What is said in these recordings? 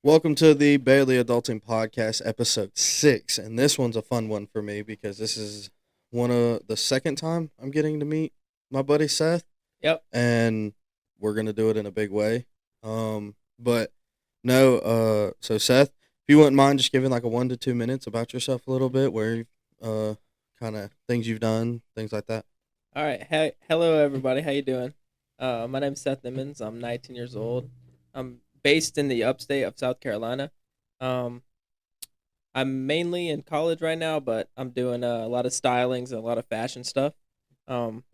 Welcome to the Barely Adulting Podcast, episode 6. And this one's a fun one for me because this is one of the second time I'm getting to meet my buddy Seth. Yep. And we're going to do it in a big way. But no, so Seth, if you wouldn't mind just giving like a 1 to 2 minutes about yourself a little bit, where kind of things you've done, things like that. All right. Hey, hello everybody. How you doing? My name's Seth Nimmons. I'm 19 years old. I'm based in the upstate of South Carolina. Um, I'm mainly in college right now, but I'm doing a lot of stylings and a lot of fashion stuff. Um,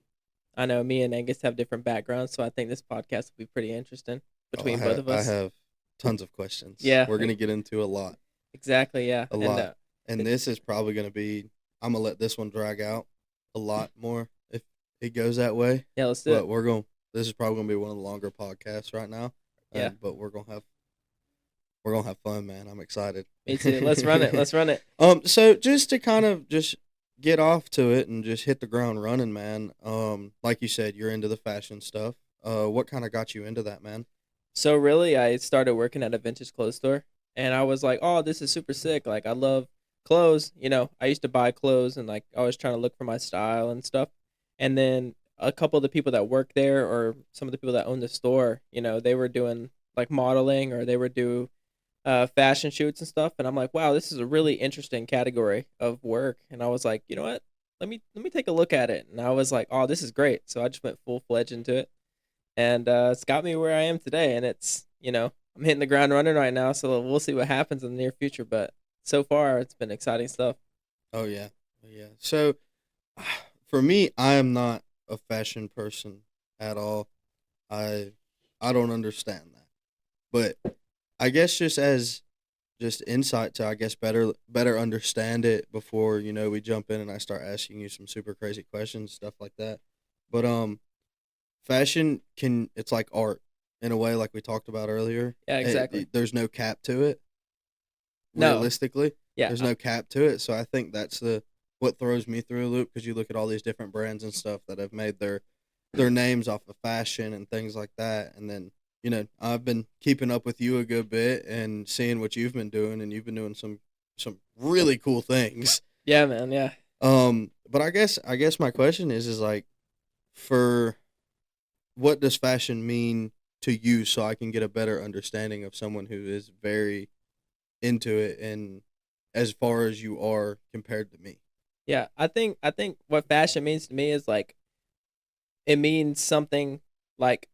I know me and Angus have different backgrounds, so I think this podcast will be pretty interesting between both of I us. have tons of questions. Yeah. We're going to get into a lot. Exactly. Yeah. A lot. And this is probably going to be, I'm going to let this one drag out a lot more if it goes that way. Yeah, let's do But it. this is probably going to be one of the longer podcasts right now. Yeah. But we're going to have fun, man. I'm excited. Me too. Let's run it. Let's run it. So just to kind of just get off to it and just hit the ground running, man. Like you said, you're into the fashion stuff. What kind of got you into that, man? So really, I started working at a vintage clothes store, and I was like, "Oh, this is super sick! Like, I love clothes. I used to buy clothes, and like, I was trying to look for my style and stuff." And then a couple of the people that work there, or some of the people that own the store, they were doing like modeling, or they would do fashion shoots and stuff. And I'm like, "Wow, this is a really interesting category of work." And I was like, "You know what? Let me take a look at it." And I was like, "Oh, this is great!" So I just went full fledged into it, and it's got me where I am today. And I'm hitting the ground running right now, so we'll see what happens in the near future. But so far, it's been exciting stuff. Oh yeah, oh, yeah. So for me, I am not a fashion person at all. I I don't understand that, but I guess just as just insight to better understand it before we jump in and I start asking you some super crazy questions, stuff like that. But fashion it's like art in a way, like we talked about earlier. Yeah, exactly. There's no cap to it. No, Realistically, yeah, there's no cap to it. So I think that's the what throws me through a loop, because you look at all these different brands and stuff that have made their names off of fashion and things like that. And then I've been keeping up with you a good bit and seeing what you've been doing, and you've been doing some really cool things. yeah, man, yeah. But I guess my question is like, for what does fashion mean to you, so I can get a better understanding of someone who is very into it, and as far as you are compared to me. Yeah, I think what fashion means to me is like it means something like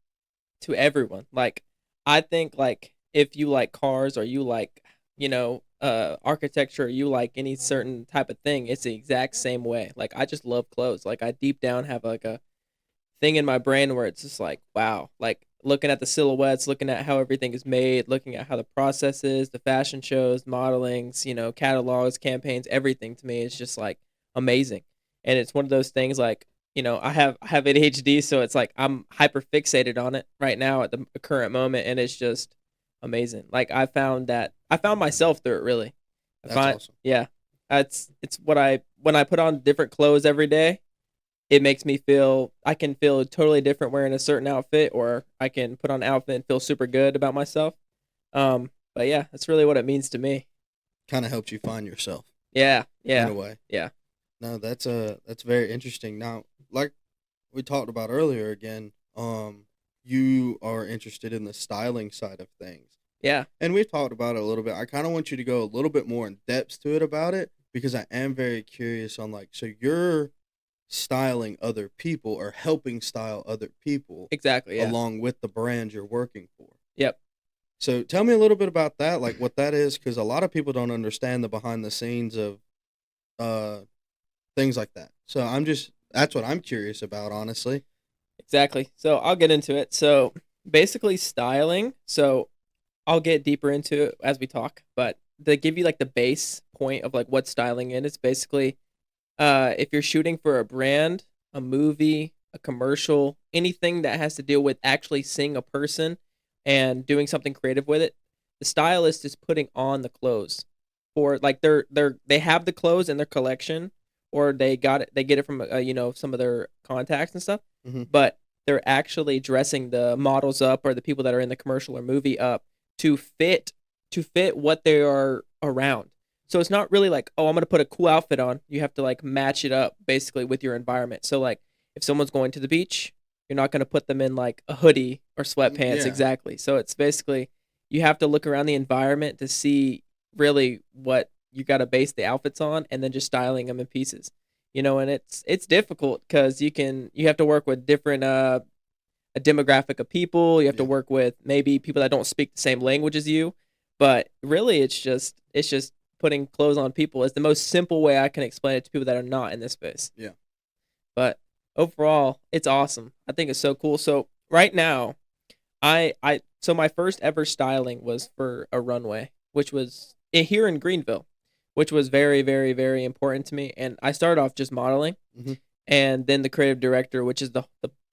to everyone. Like I think like if you like cars, or you like, architecture, or you like any certain type of thing, it's the exact same way. Like I just love clothes. Like I deep down have like a thing in my brain where it's just like, wow, like looking at the silhouettes, looking at how everything is made, looking at how the process is, the fashion shows, modelings, catalogs, campaigns, everything to me is just like amazing. And it's one of those things like, I have ADHD, so it's like I'm hyper fixated on it right now at the current moment, and it's just amazing. Like I found myself through it really. I That's find awesome. Yeah. It's what I when I put on different clothes every day, it makes me feel I can feel totally different wearing a certain outfit, or I can put on an outfit and feel super good about myself. But yeah, that's really what it means to me. Kind of helped you find yourself Yeah, in yeah, a way. yeah, No, that's very interesting. Now, like we talked about earlier, again, you are interested in the styling side of things. yeah. And we've talked about it a little bit. I kind of want you to go a little bit more in depth to it about it, because I am very curious on, like, so you're styling other people or helping style other people Exactly. Yeah. along with the brand you're working for. Yep. So tell me a little bit about that, like what that is, because a lot of people don't understand the behind the scenes of uh things like that. So that's what I'm curious about, honestly. Exactly. So I'll get into it. So basically, styling. So I'll get deeper into it as we talk, but to give you like the base point of like what styling is, it's basically if you're shooting for a brand, a movie, a commercial, anything that has to deal with actually seeing a person and doing something creative with it, the stylist is putting on the clothes. Or like they have the clothes in their collection, or they get it from some of their contacts and stuff, Hmm. but they're actually dressing the models up, or the people that are in the commercial or movie up, to fit to fit what they are around. So it's not really like, oh, I'm gonna put a cool outfit on. You have to like match it up basically with your environment. So like if someone's going to the beach, you're not gonna put them in like a hoodie or sweatpants Yeah. exactly. So it's basically you have to look around the environment to see really what you got to base the outfits on, and then just styling them in pieces. And it's difficult because you have to work with different a demographic of people. You have to Yeah. work with maybe people that don't speak the same language as you. But really, it's just putting clothes on people is the most simple way I can explain it to people that are not in this space. Yeah. But overall, it's awesome. I think it's so cool. So right now, so my first ever styling was for a runway, which was here in Greenville, which was very, very, very important to me. And I started off just modeling, Hmm. and then the creative director, which is the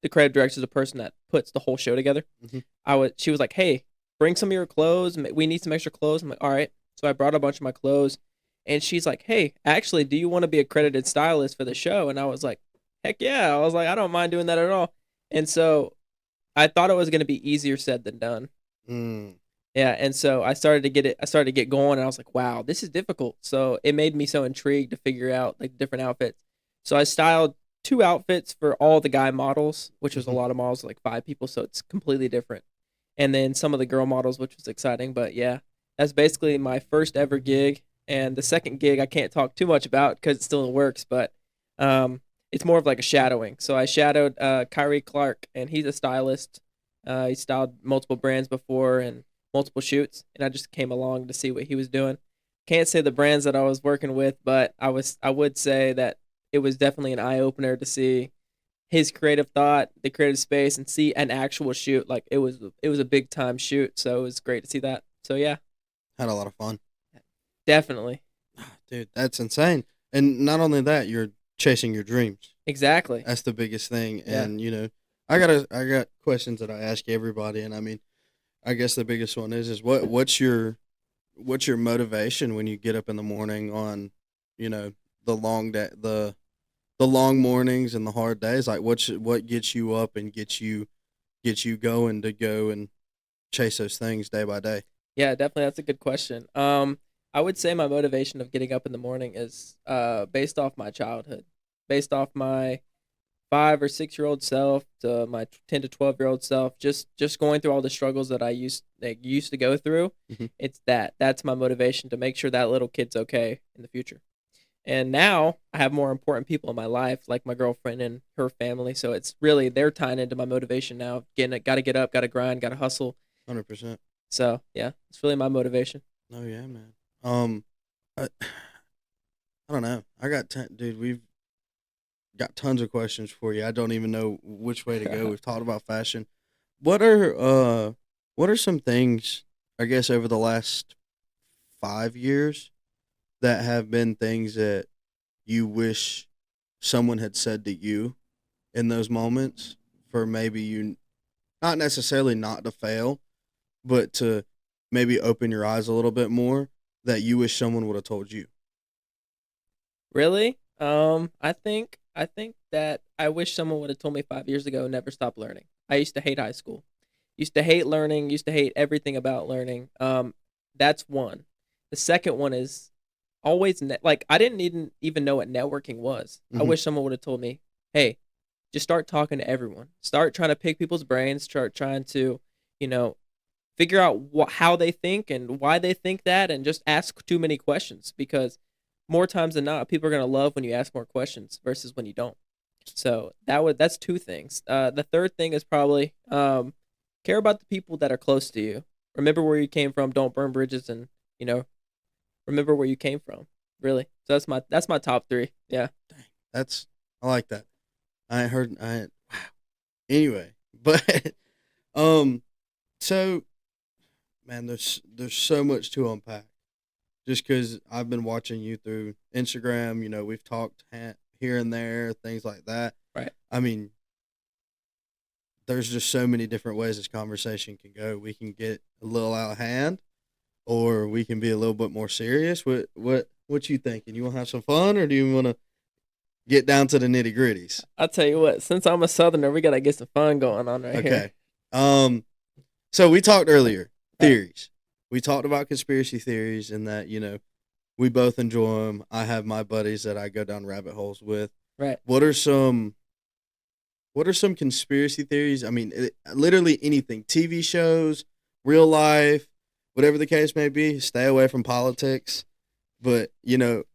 creative director is the person that puts the whole show together. Hmm. She was like, "Hey, bring some of your clothes. We need some extra clothes." I'm like, "All right." So I brought a bunch of my clothes, and she's like, "Hey, actually, do you want to be a credited stylist for the show?" And I was like, "Heck yeah!" I was like, "I don't mind doing that at all." And so I thought it was going to be easier said than done. Mm. Yeah, and so I started to get it. I started to get going, and I was like, "Wow, this is difficult." So it made me so intrigued to figure out like different outfits. So I styled two outfits for all the guy models, which was a Hmm. lot of models, like 5 people, so it's completely different. And then some of the girl models, which was exciting. But yeah, that's basically my first ever gig, and the second gig I can't talk too much about because it's still in works. But it's more of like a shadowing. So I shadowed Kyrie Clark, and he's a stylist. He styled multiple brands before and multiple shoots, and I just came along to see what he was doing. Can't say the brands that I was working with, but I would say that it was definitely an eye opener to see his creative thought, the creative space, and see an actual shoot. Like it was a big time shoot, so it was great to see that. So yeah, Had a lot of fun. definitely, Dude, that's insane. And not only that, you're chasing your dreams. exactly, That's the biggest thing. yeah. And I got questions that I ask everybody, and I mean, I guess the biggest one is what's your motivation when you get up in the morning on, you know, the long day the long mornings and the hard days? Like what gets you up and gets you going to go and chase those things day by day? Yeah, definitely. That's a good question. I would say my motivation of getting up in the morning is based off my childhood, based off my 5 or 6 year old self to my 10 to 12 year old self. Just going through all the struggles that I used to go through. Hmm. That's my motivation to make sure that little kid's okay in the future. And now I have more important people in my life, like my girlfriend and her family. So it's really they're tying into my motivation now. Getting it, got to get up, got to grind, got to hustle. 100%. So yeah, it's really my motivation. Oh yeah, man. I, I don't know. Dude. We've got tons of questions for you. I don't even know which way to go. We've talked about fashion. What are uh, what are some things? I guess over the last 5 years that have been things that you wish someone had said to you in those moments for maybe you not necessarily not to fail, but to maybe open your eyes a little bit more that you wish someone would have told you. Really? I think that I wish someone would have told me 5 years ago, never stop learning. I used to hate high school. Used to hate learning, used to hate everything about learning. That's one. The second one is always like I didn't even know what networking was. I Hmm. wish someone would have told me, "Hey, just start talking to everyone. Start trying to pick people's brains, start trying to, you know, figure out how they think and why they think that, and just ask too many questions because more times than not, people are gonna love when you ask more questions versus when you don't. So that's two things. The third thing is probably care about the people that are close to you. Remember where you came from. Don't burn bridges, and you know remember where you came from. Really. So that's my top three. Yeah. That's I like that. I ain't heard. Wow. Anyway, but um, so man, there's so much to unpack. Just because I've been watching you through Instagram, we've talked here and there, things like that. Right. I mean, there's just so many different ways this conversation can go. We can get a little out of hand, or we can be a little bit more serious. What you thinking? You want to have some fun, or do you want to get down to the nitty gritties? I'll tell you what. Since I'm a Southerner, we gotta get some fun going on right here. Okay. So we talked earlier Right. theories. we talked about conspiracy theories and that, we both enjoy them. I have my buddies that I go down rabbit holes with. Right. What are some conspiracy theories? I mean, literally anything. TV shows, real life, whatever the case may be. Stay away from politics. But,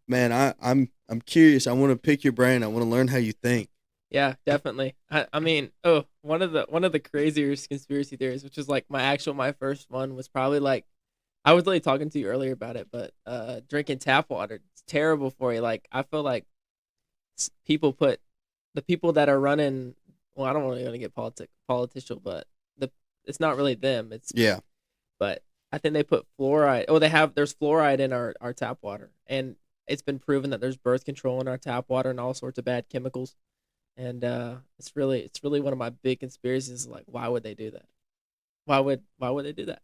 man, I'm curious. I want to pick your brain. I want to learn how you think. Yeah, definitely. I mean, one of the craziest conspiracy theories, which is like my first one, was probably like, I was really talking to you earlier about it, but drinking tap water, it's terrible for you. Like, I feel like the people that are running. Well, I don't want to get political, but it's not really them. Yeah. But I think they put fluoride. Oh, there's fluoride in our tap water, and it's been proven that there's birth control in our tap water and all sorts of bad chemicals. And it's really one of my big conspiracies. Like, why would they do that? Why would they do that?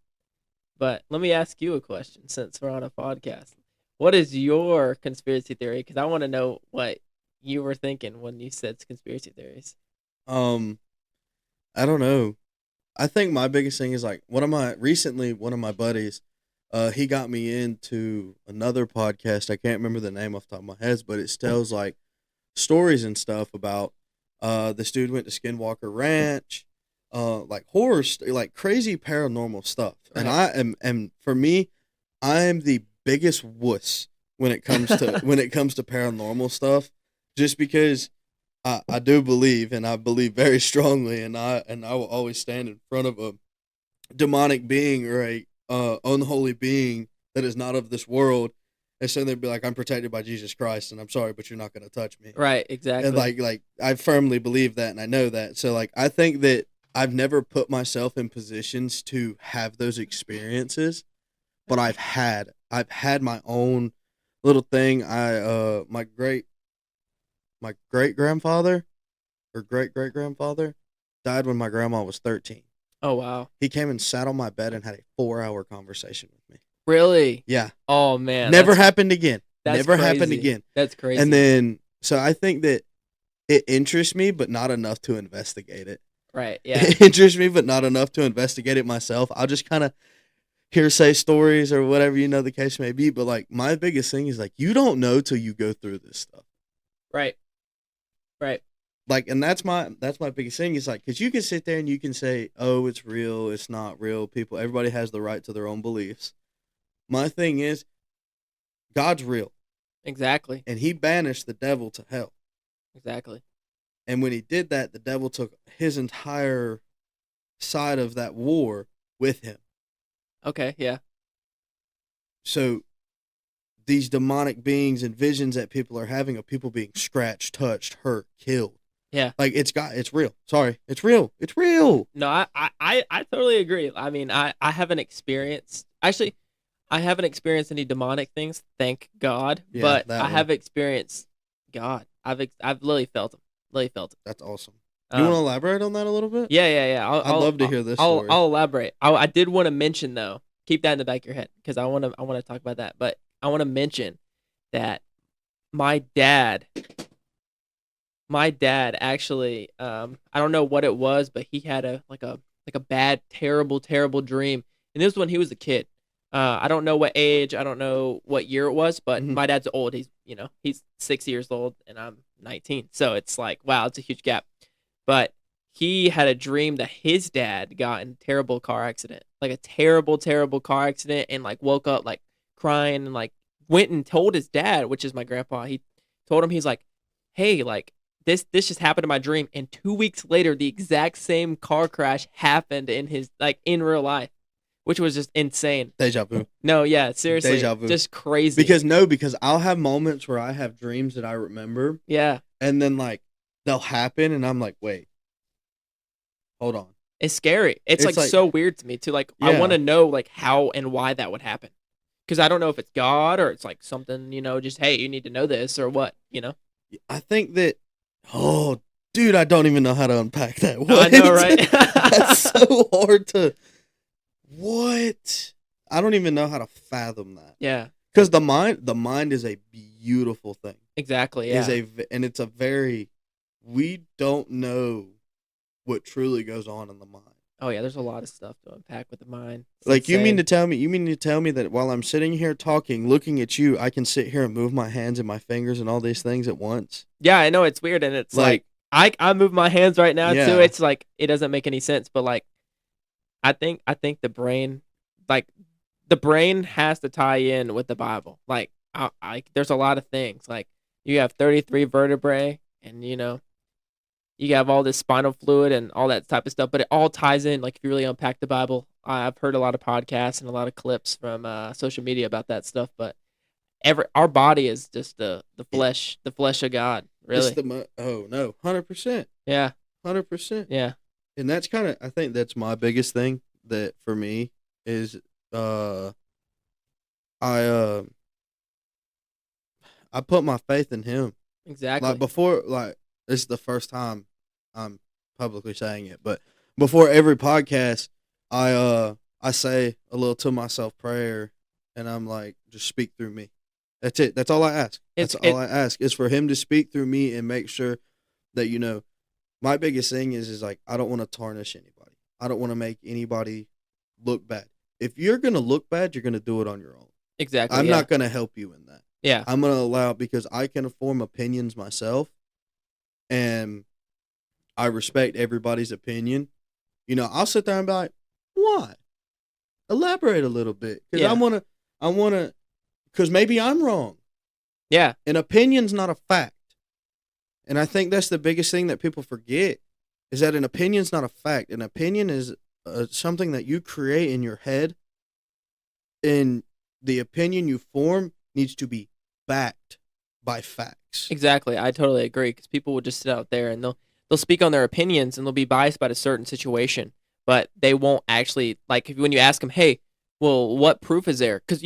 But let me ask you a question, since we're on a podcast. What is your conspiracy theory? Because I want to know what you were thinking when you said conspiracy theories. I don't know. I think my biggest thing is like one of my buddies, he got me into another podcast. I can't remember the name off the top of my head, but it tells like stories and stuff about this dude went to Skinwalker Ranch, like like crazy paranormal stuff. Right. And and for me, I am the biggest wuss when it comes to paranormal stuff, just because I do believe, and I believe very strongly, and I will always stand in front of a demonic being or a unholy being that is not of this world, and so they'd be like, I'm protected by Jesus Christ, and I'm sorry, but you're not going to touch me. Right, exactly. And like I firmly believe that, and I know that. So like I think that I've never put myself in positions to have those experiences, but I've had my own little thing. My great grandfather or great grandfather died when my grandma was 13. Oh wow. He came and sat on my bed and had a 4-hour conversation with me. Really? Yeah. Oh man. Never happened again. Never crazy. happened again. That's crazy. And then so I think that it interests me, but not enough to investigate it. Right. Yeah. It interests me, but not enough to investigate it myself. I'll just kind of hearsay stories or whatever, the case may be. But like my biggest thing is like, you don't know till you go through this stuff. Right. Right. Like, and that's my biggest thing is like, because you can sit there and you can say, oh, it's real, it's not real. Everybody has the right to their own beliefs. My thing is, God's real. Exactly. And he banished the devil to hell. Exactly. And when he did that, the devil took his entire side of that war with him. Okay, yeah. So these demonic beings and visions that people are having of people being scratched, touched, hurt, killed. Yeah. Like it's real. Sorry. It's real. It's real. No, I totally agree. I mean, I haven't experienced any demonic things, thank God. Yeah, but that I one. have experienced God. I've literally felt him. That's awesome. You want to elaborate on that a little bit? Yeah. I'd love to hear this story. I'll elaborate. I did want to mention though. Keep that in the back of your head because I want to talk about that. But I want to mention that my dad actually, I don't know what it was, but he had a bad, terrible dream, and this was when he was a kid. I don't know what age, I don't know what year it was, but my dad's old. He's 6 years old, and I'm 19. So it's like, wow, it's a huge gap. But he had a dream that his dad got in a terrible car accident, like a terrible car accident, and like woke up like crying and like went and told his dad, which is my grandpa. He told him, he's like, hey, like this just happened in my dream. And 2 weeks later, the exact same car crash happened in real life, which was just insane. Deja vu. No, yeah, seriously. Deja vu. Just crazy. Because I'll have moments where I have dreams that I remember. Yeah. And then like they'll happen and I'm like, wait, hold on. It's scary. It's like so weird to me too. Like I want to know like how and why that would happen. Because I don't know if it's God or it's like something, just, hey, you need to know this or what, I think that, oh, dude, I don't even know how to unpack that. What? I know, right? That's so hard to, what? I don't even know how to fathom that. Yeah. Because the mind is a beautiful thing. Exactly, yeah. And it's a very, we don't know what truly goes on in the mind. Oh yeah, there's a lot of stuff to unpack with the mind. It's Like you mean insane. to tell me that while I'm sitting here talking, looking at you, I can sit here and move my hands and my fingers and all these things at once? Yeah, I know it's weird, and it's like Like, I move my hands right now too. yeah, It's like it doesn't make any sense, but like I think the brain, like the brain has to tie in with the Bible. Like there's a lot of things. Like you have 33 vertebrae, and you have all this spinal fluid and all that type of stuff, but it all ties in. Like if you really unpack the Bible, I've heard a lot of podcasts and a lot of clips from social media about that stuff. But our body is just the flesh of God, it's really. oh no, 100%, Yeah, 100%. yeah, And that's kind of, I think that's my biggest thing that for me is, uh, I, uh, I put my faith in him. Like exactly. before, like this is the first time I'm publicly saying it, but before every podcast, I say a little to myself prayer, and I'm like, just speak through me. That's it. That's all I ask. That's It's all it I ask is for him to speak through me and make sure that my biggest thing is like I don't want to tarnish anybody. I don't want to make anybody look bad. If you're gonna look bad, you're gonna do it on your own. exactly. I'm Yeah, not gonna help you in that. yeah, I'm gonna allow because I can form opinions myself, and I respect everybody's opinion. I'll sit there and be like, "Why? Elaborate a little bit, because yeah, I wanna, because maybe I'm wrong. yeah. An opinion's not a fact, and I think that's the biggest thing that people forget is that an opinion's not a fact. An opinion is something that you create in your head, and the opinion you form needs to be backed by facts. Exactly. I totally agree because people will just sit out there and they'll speak on their opinions and they'll be biased about a certain situation, but they won't actually like when you ask them, "Hey, well, what proof is there?" Because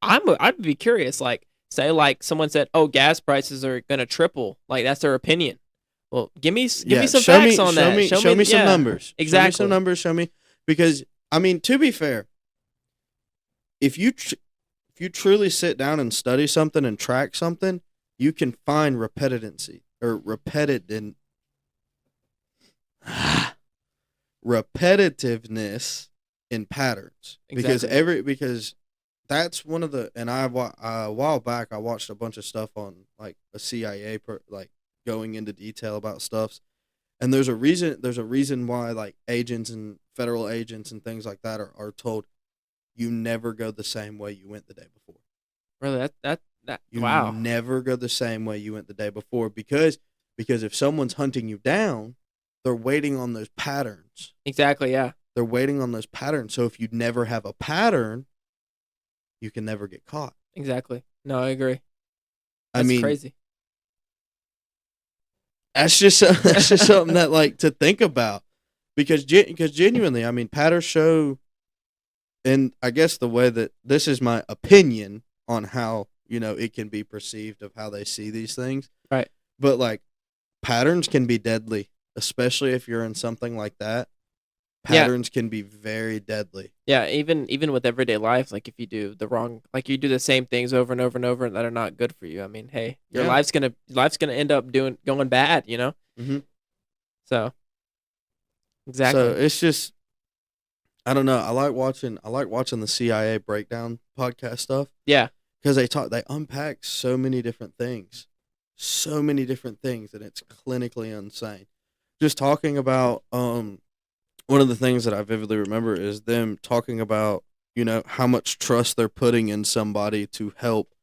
I'd be curious. Like, say, like someone said, "Oh, gas prices are gonna triple." Like that's their opinion. Well, give me Yeah, some facts on that. show me some Yeah, numbers. Show me some exactly, numbers. Show me, because I mean, to be fair, if if you truly sit down and study something and track something, you can find repetitancy or repetitiveness in patterns, because exactly. that's one of the, and a while back I watched a bunch of stuff on like a CIA like going into detail about stuffs, and there's a reason why like agents and federal agents and things like that are told you never go the same way you went the day before. Really, that. You Wow. never go the same way you went the day before, because if someone's hunting you down, they're waiting on those patterns. Exactly. Yeah. They're waiting on those patterns. So if you never have a pattern, you can never get caught. Exactly. No, I agree. I That's mean, crazy. that's just something that like to think about, because genuinely, I mean, patterns show, and I guess the way that this is my opinion on how it can be perceived of how they see these things, Right. but like patterns can be deadly, especially if you're in something like that. Yeah. Patterns can be very deadly. Yeah, even with everyday life, like if you do the wrong, like you do the same things over and over and over that are not good for you. I mean, hey, your Yeah. life's gonna end up going bad, you know. Hmm. So So exactly. it's just, I don't know. I like watching the CIA breakdown podcast stuff, Yeah, because they unpack so many different things, and it's clinically insane. Just talking about one of the things that I vividly remember is them talking about how much trust they're putting in somebody to help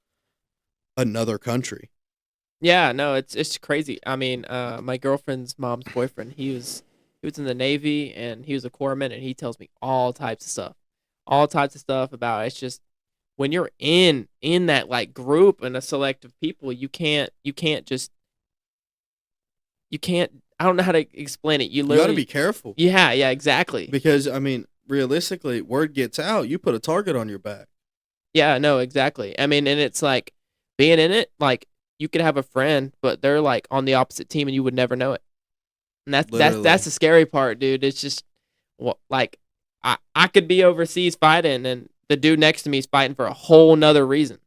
another country. yeah. No, it's crazy. I mean, my girlfriend's mom's boyfriend, he was in the Navy and he was a corpsman, and he tells me all types of stuff about it's just when you're in that like group and a select of people, you can't just you can't. I don't know how to explain it. You You got to literally, be careful, yeah, exactly. because I mean, realistically, word gets out, you put a target on your back. Yeah, no, exactly. I mean, and it's like being in it, like you could have a friend, but they're like on the opposite team, and you would never know it. And that's Literally. the scary part, dude. It's just like I could be overseas fighting, and the dude next to me is fighting for a whole nother reason,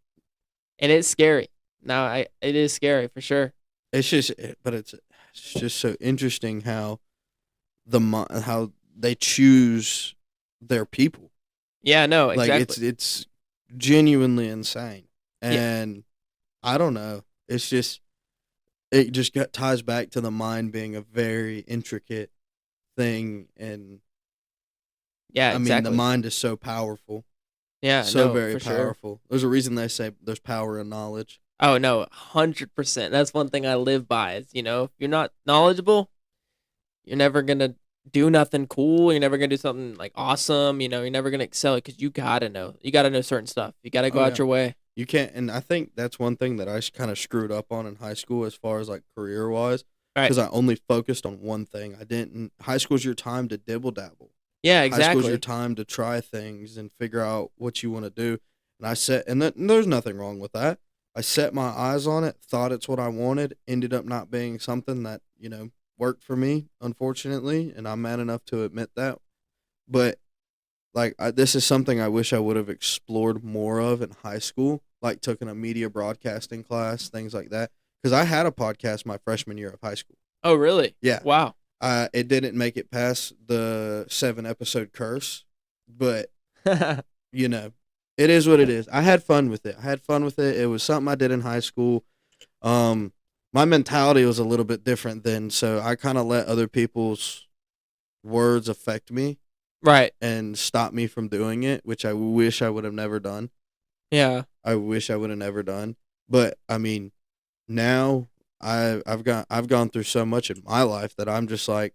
and it's scary. No, it is scary for sure. But it's just so interesting how they choose their people. Yeah, no, Like exactly. it's genuinely insane. Yeah, And I don't know. It's just it just ties back to the mind being a very intricate thing, and yeah, I mean the exactly. mind is so powerful, Yeah, so no, very for sure. powerful. There's a reason they say there's power in knowledge. Oh no, 100%. That's one thing I live by. Is if you're not knowledgeable, you're never gonna do nothing cool. You're never gonna do something like awesome. You're never gonna excel because you gotta know. You gotta know certain stuff. You gotta Oh go out yeah. your way. You can't, and I think that's one thing that I kind of screwed up on in high school as far as like career wise, All right. because I only focused on one thing. I didn't. High school's your time to dibble dabble. Yeah, High school's your exactly. time to try things and figure out what you want to do. And I set, and there's nothing wrong with that. I set my eyes on it, thought it's what I wanted, ended up not being something that worked for me, unfortunately, and I'm man enough to admit that. But like this is something I wish I would have explored more of in high school, like taking a media broadcasting class, things like that. Because I had a podcast my freshman year of high school. Oh, really? Yeah, Wow. it didn't make it past the 7 episode curse, but you know, it is what it is. I had fun with it. I had fun with it. It was something I did in high school. Um, my mentality was a little bit different then, so I kind of let other people's words affect me Right. and stop me from doing it, which I wish I would have never done. Yeah. I wish I would have never done. But I mean, now I've gone through so much in my life that I'm just like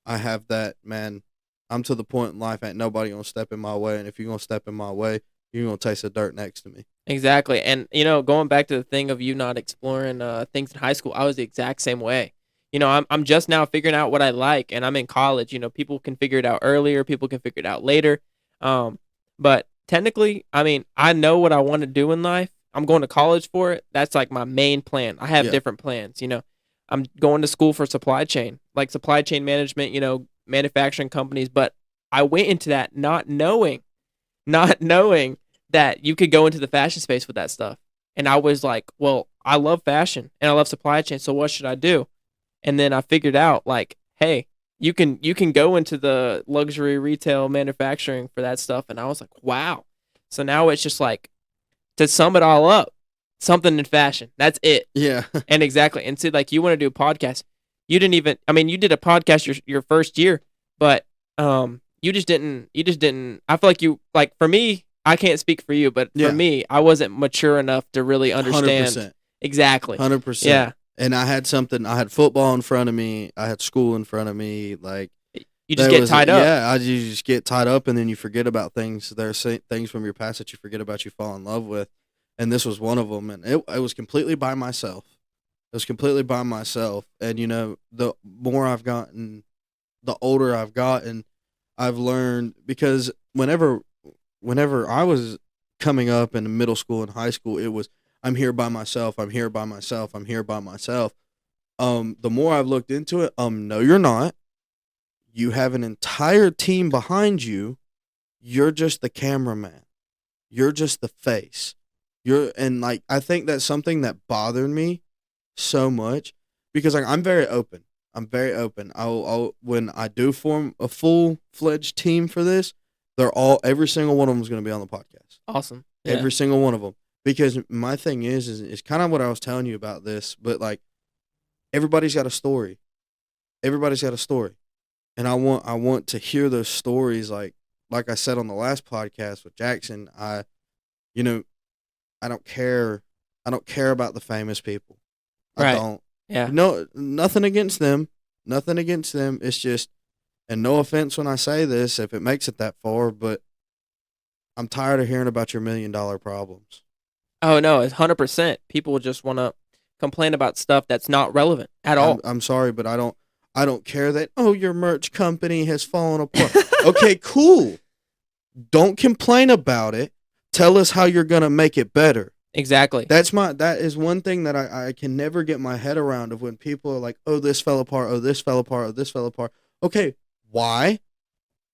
I have that man. I'm to the point in life ain't nobody gonna step in my way, and if you're gonna step in my way, you're gonna taste the dirt next to me. Exactly. And going back to the thing of you not exploring things in high school, I was the exact same way. I'm just now figuring out what I like, and I'm in college. People can figure it out earlier, people can figure it out later. But technically, I mean, I know what I want to do in life. I'm going to college for it. That's like my main plan. I have Yeah, different plans. I'm going to school for supply chain, like supply chain management. Manufacturing companies. But I went into that not knowing that you could go into the fashion space with that stuff. And I was like, well, I love fashion and I love supply chain, so what should I do? And then I figured out like, hey, you can go into the luxury retail manufacturing for that stuff. And I was like, wow. So now it's just like, to sum it all up, something in fashion. That's it. yeah, And exactly. And see, like, you want to do a podcast. You didn't even, I mean, you did a podcast your first year, but you just didn't I feel like for me, I can't speak for you, but for yeah, me, I wasn't mature enough to really hundred understand. percent, Exactly. 100%. Yeah. And I had something. I had football in front of me. I had school in front of me. Like You just there get was, tied up. yeah. You just get tied up, and then you forget about things. There's things from your past that you forget about. You fall in love with, and this was one of them. And it was completely by myself. It was completely by myself. And the more I've gotten, the older I've gotten, I've learned because whenever I was coming up in middle school and high school, it was I'm here by myself. I'm here by myself. I'm here by myself. The more I've looked into it, no, you're not. You have an entire team behind you. You're just the cameraman. You're just the face. And like I think that's something that bothered me so much because like I'm very open. I'm very open. I'll when I do form a full fledged team for this, every single one of them is going to be on the podcast. Awesome. Yeah. Every single one of them. Because my thing is kind of what I was telling you about this, but like everybody's got a story. Everybody's got a story. And I want to hear those stories like I said on the last podcast with Jackson, you know, I don't care about the famous people. I Right. don't. Yeah. No, nothing against them. Nothing against them. It's just and no offense when I say this if it makes it that far, but I'm tired of hearing about your $1 million problems. Oh no, it's 100%. People just want to complain about stuff that's not relevant at I'm all. I'm sorry, but I don't care that your merch company has fallen apart. Okay, cool. Don't complain about it. Tell us how you're gonna make it better. Exactly. That is one thing that I can never get my head around of when people are like, oh, this fell apart, oh, this fell apart, oh, this fell apart. Okay, why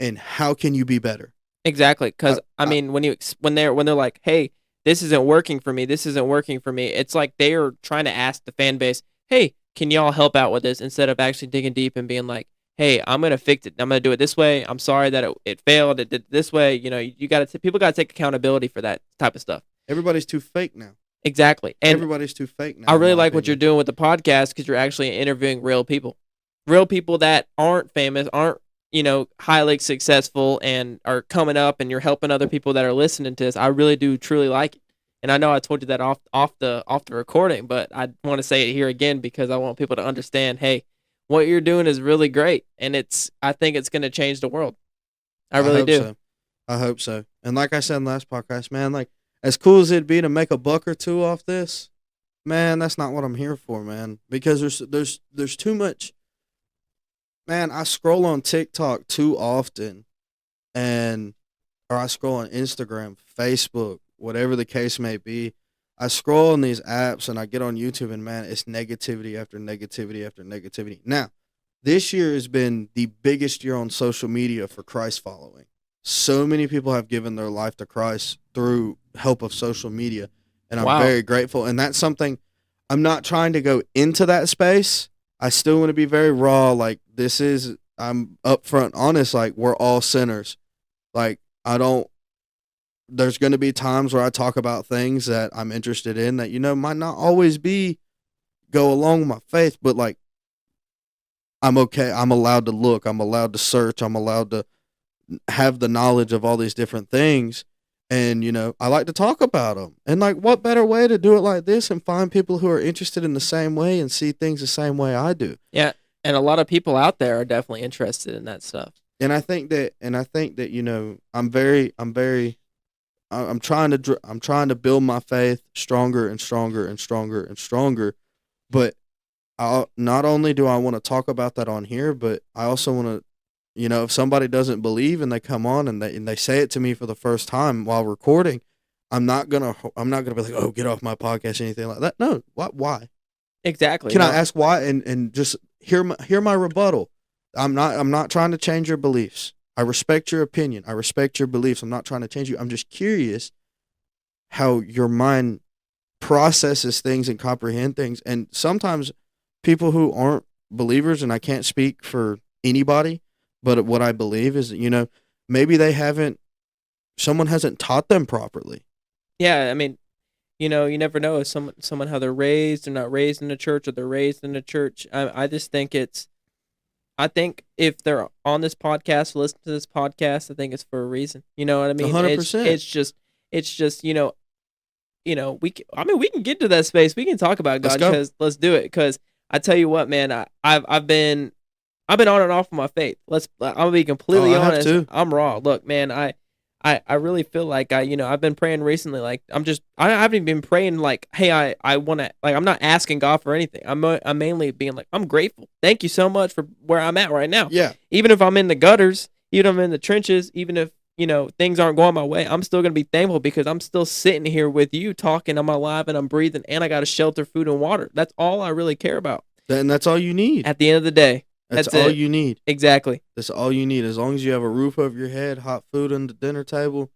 and how can you be better? Exactly, I, because I I, mean, when they're like, "Hey, this isn't working for me. This isn't working for me." It's like they are trying to ask the fan base, "Hey, can y'all help out with this?" Instead of actually digging deep and being like, hey, I'm gonna fix it. I'm gonna do it this way. I'm sorry that it failed. It did this way. You got to people got to take accountability for that type of stuff. Everybody's too fake now. Exactly. And Everybody's too fake I now, in really my like what you're opinion. doing with the podcast because you're actually interviewing real people that aren't famous, aren't highly successful, and are coming up, and you're helping other people that are listening to this. I really do truly like it, and I know I told you that off the recording, but I want to say it here again because I want people to understand. Hey, what you're doing is really great, and I think it's going to change the world. I I really hope do. so. I hope so. And like I said in the last podcast, man, like as cool as it'd be to make a buck or two off this, man, that's not what I'm here for, man. Because there's too much. Man, I scroll on TikTok too often, and or I scroll on Instagram, Facebook, whatever the case may be. I scroll on these apps and I get on YouTube, and man, it's negativity after negativity after negativity. Now, this year has been the biggest year on social media for Christ following. So many people have given their life to Christ through help of social media, and I'm Wow. very grateful. And that's something I'm not trying to go into that space. I still want to be very raw. Like I'm upfront, honest. Like we're all sinners. Like I don't. There's going to be times where I talk about things that I'm interested in that might not always be go along with my faith, but like I'm okay. I'm allowed to look. I'm allowed to search. I'm allowed to have the knowledge of all these different things. And, I like to talk about them. And, like, what better way to do it like this and find people who are interested in the same way and see things the same way I do? Yeah, and a lot of people out there are definitely interested in that stuff. And I think that, I'm trying to build my faith stronger and stronger and stronger and stronger. But not only do I want to talk about that on here, but I also want to, if somebody doesn't believe and they come on and they say it to me for the first time while recording, I'm not gonna be like, oh, get off my podcast or anything like that. No, why? Exactly. Can I No. ask why and just hear my rebuttal? I'm not trying to change your beliefs. I respect your opinion. I respect your beliefs. I'm not trying to change you. I'm just curious how your mind processes things and comprehend things. And sometimes people who aren't believers, and I can't speak for anybody, but what I believe is that, maybe someone hasn't taught them properly. Yeah, I mean, you never know if someone how they're raised or not raised in the church or they're raised in the church. I just think I think if they're on this podcast, listen to this podcast, I think it's for a reason. You know what I mean? 100%. It's just we can get to that space. We can talk about Let's God go. because let's do it. Because I tell you what, man, I've been on and off with my faith. I'm gonna be completely I have honest. too. I'm raw. Look, man, I really feel like I've been praying recently. Like I haven't even been praying like, hey, I want to, like, I'm not asking God for anything. I'm mainly being like, I'm grateful. Thank you so much for where I'm at right now. Yeah. Even if I'm in the gutters, even if I'm in the trenches, even if things aren't going my way, I'm still gonna be thankful because I'm still sitting here with you talking. I'm alive and I'm breathing, and I got a shelter, food, and water. That's all I really care about. And that's all you need. At the end of the day, That's that's all it. you need. Exactly. That's all you need. As long as you have a roof over your head, hot food on the dinner table,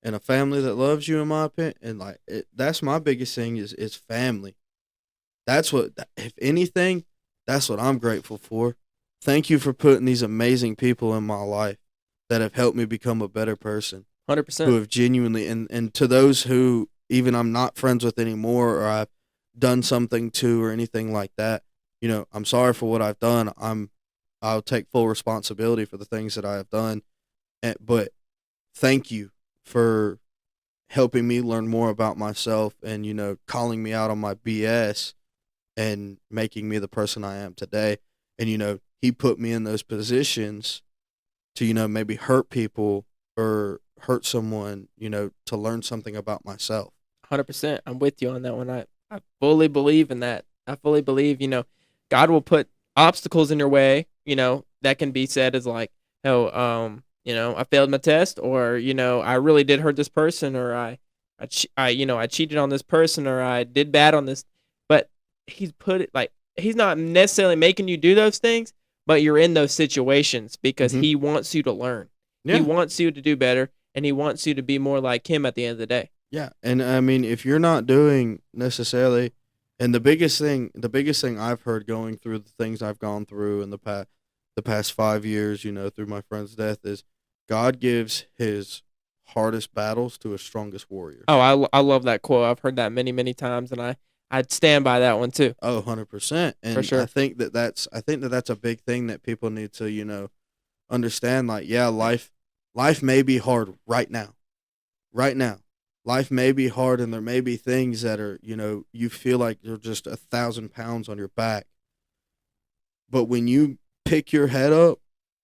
and a family that loves you, in my opinion, and like that's my biggest thing is family. That's what, if anything, that's what I'm grateful for. Thank you for putting these amazing people in my life that have helped me become a better person. 100%. Who have genuinely, and to those who even I'm not friends with anymore, or I've done something to, or anything like that. I'm sorry for what I've done. I'll take full responsibility for the things that I have done. But thank you for helping me learn more about myself, and calling me out on my BS and making me the person I am today. And he put me in those positions to maybe hurt people or hurt someone, to learn something about myself. 100%. I'm with you on that one. I fully believe in that. I fully believe, God will put obstacles in your way, that can be said as like, oh, I failed my test, or, I really did hurt this person, or I cheated on this person, or I did bad on this. But he's put it like, he's not necessarily making you do those things, but you're in those situations because Mhm. he wants you to learn. He Yeah. wants you to do better, and he wants you to be more like him at the end of the day. Yeah. And I mean, if you're not doing necessarily, and the biggest thing I've heard going through the things I've gone through in the past, the past 5 years, through my friend's death, is God gives his hardest battles to his strongest Oh, warriors. I love that quote. I've heard that many, many times, and I'd stand by that one too, Oh, 100%. for And sure. I think that that's a big thing that people need to, understand. Like, yeah, life may be hard right now. Right now. Life may be hard, and there may be things that are, you feel like you're just 1,000 pounds on your back. But when you pick your head up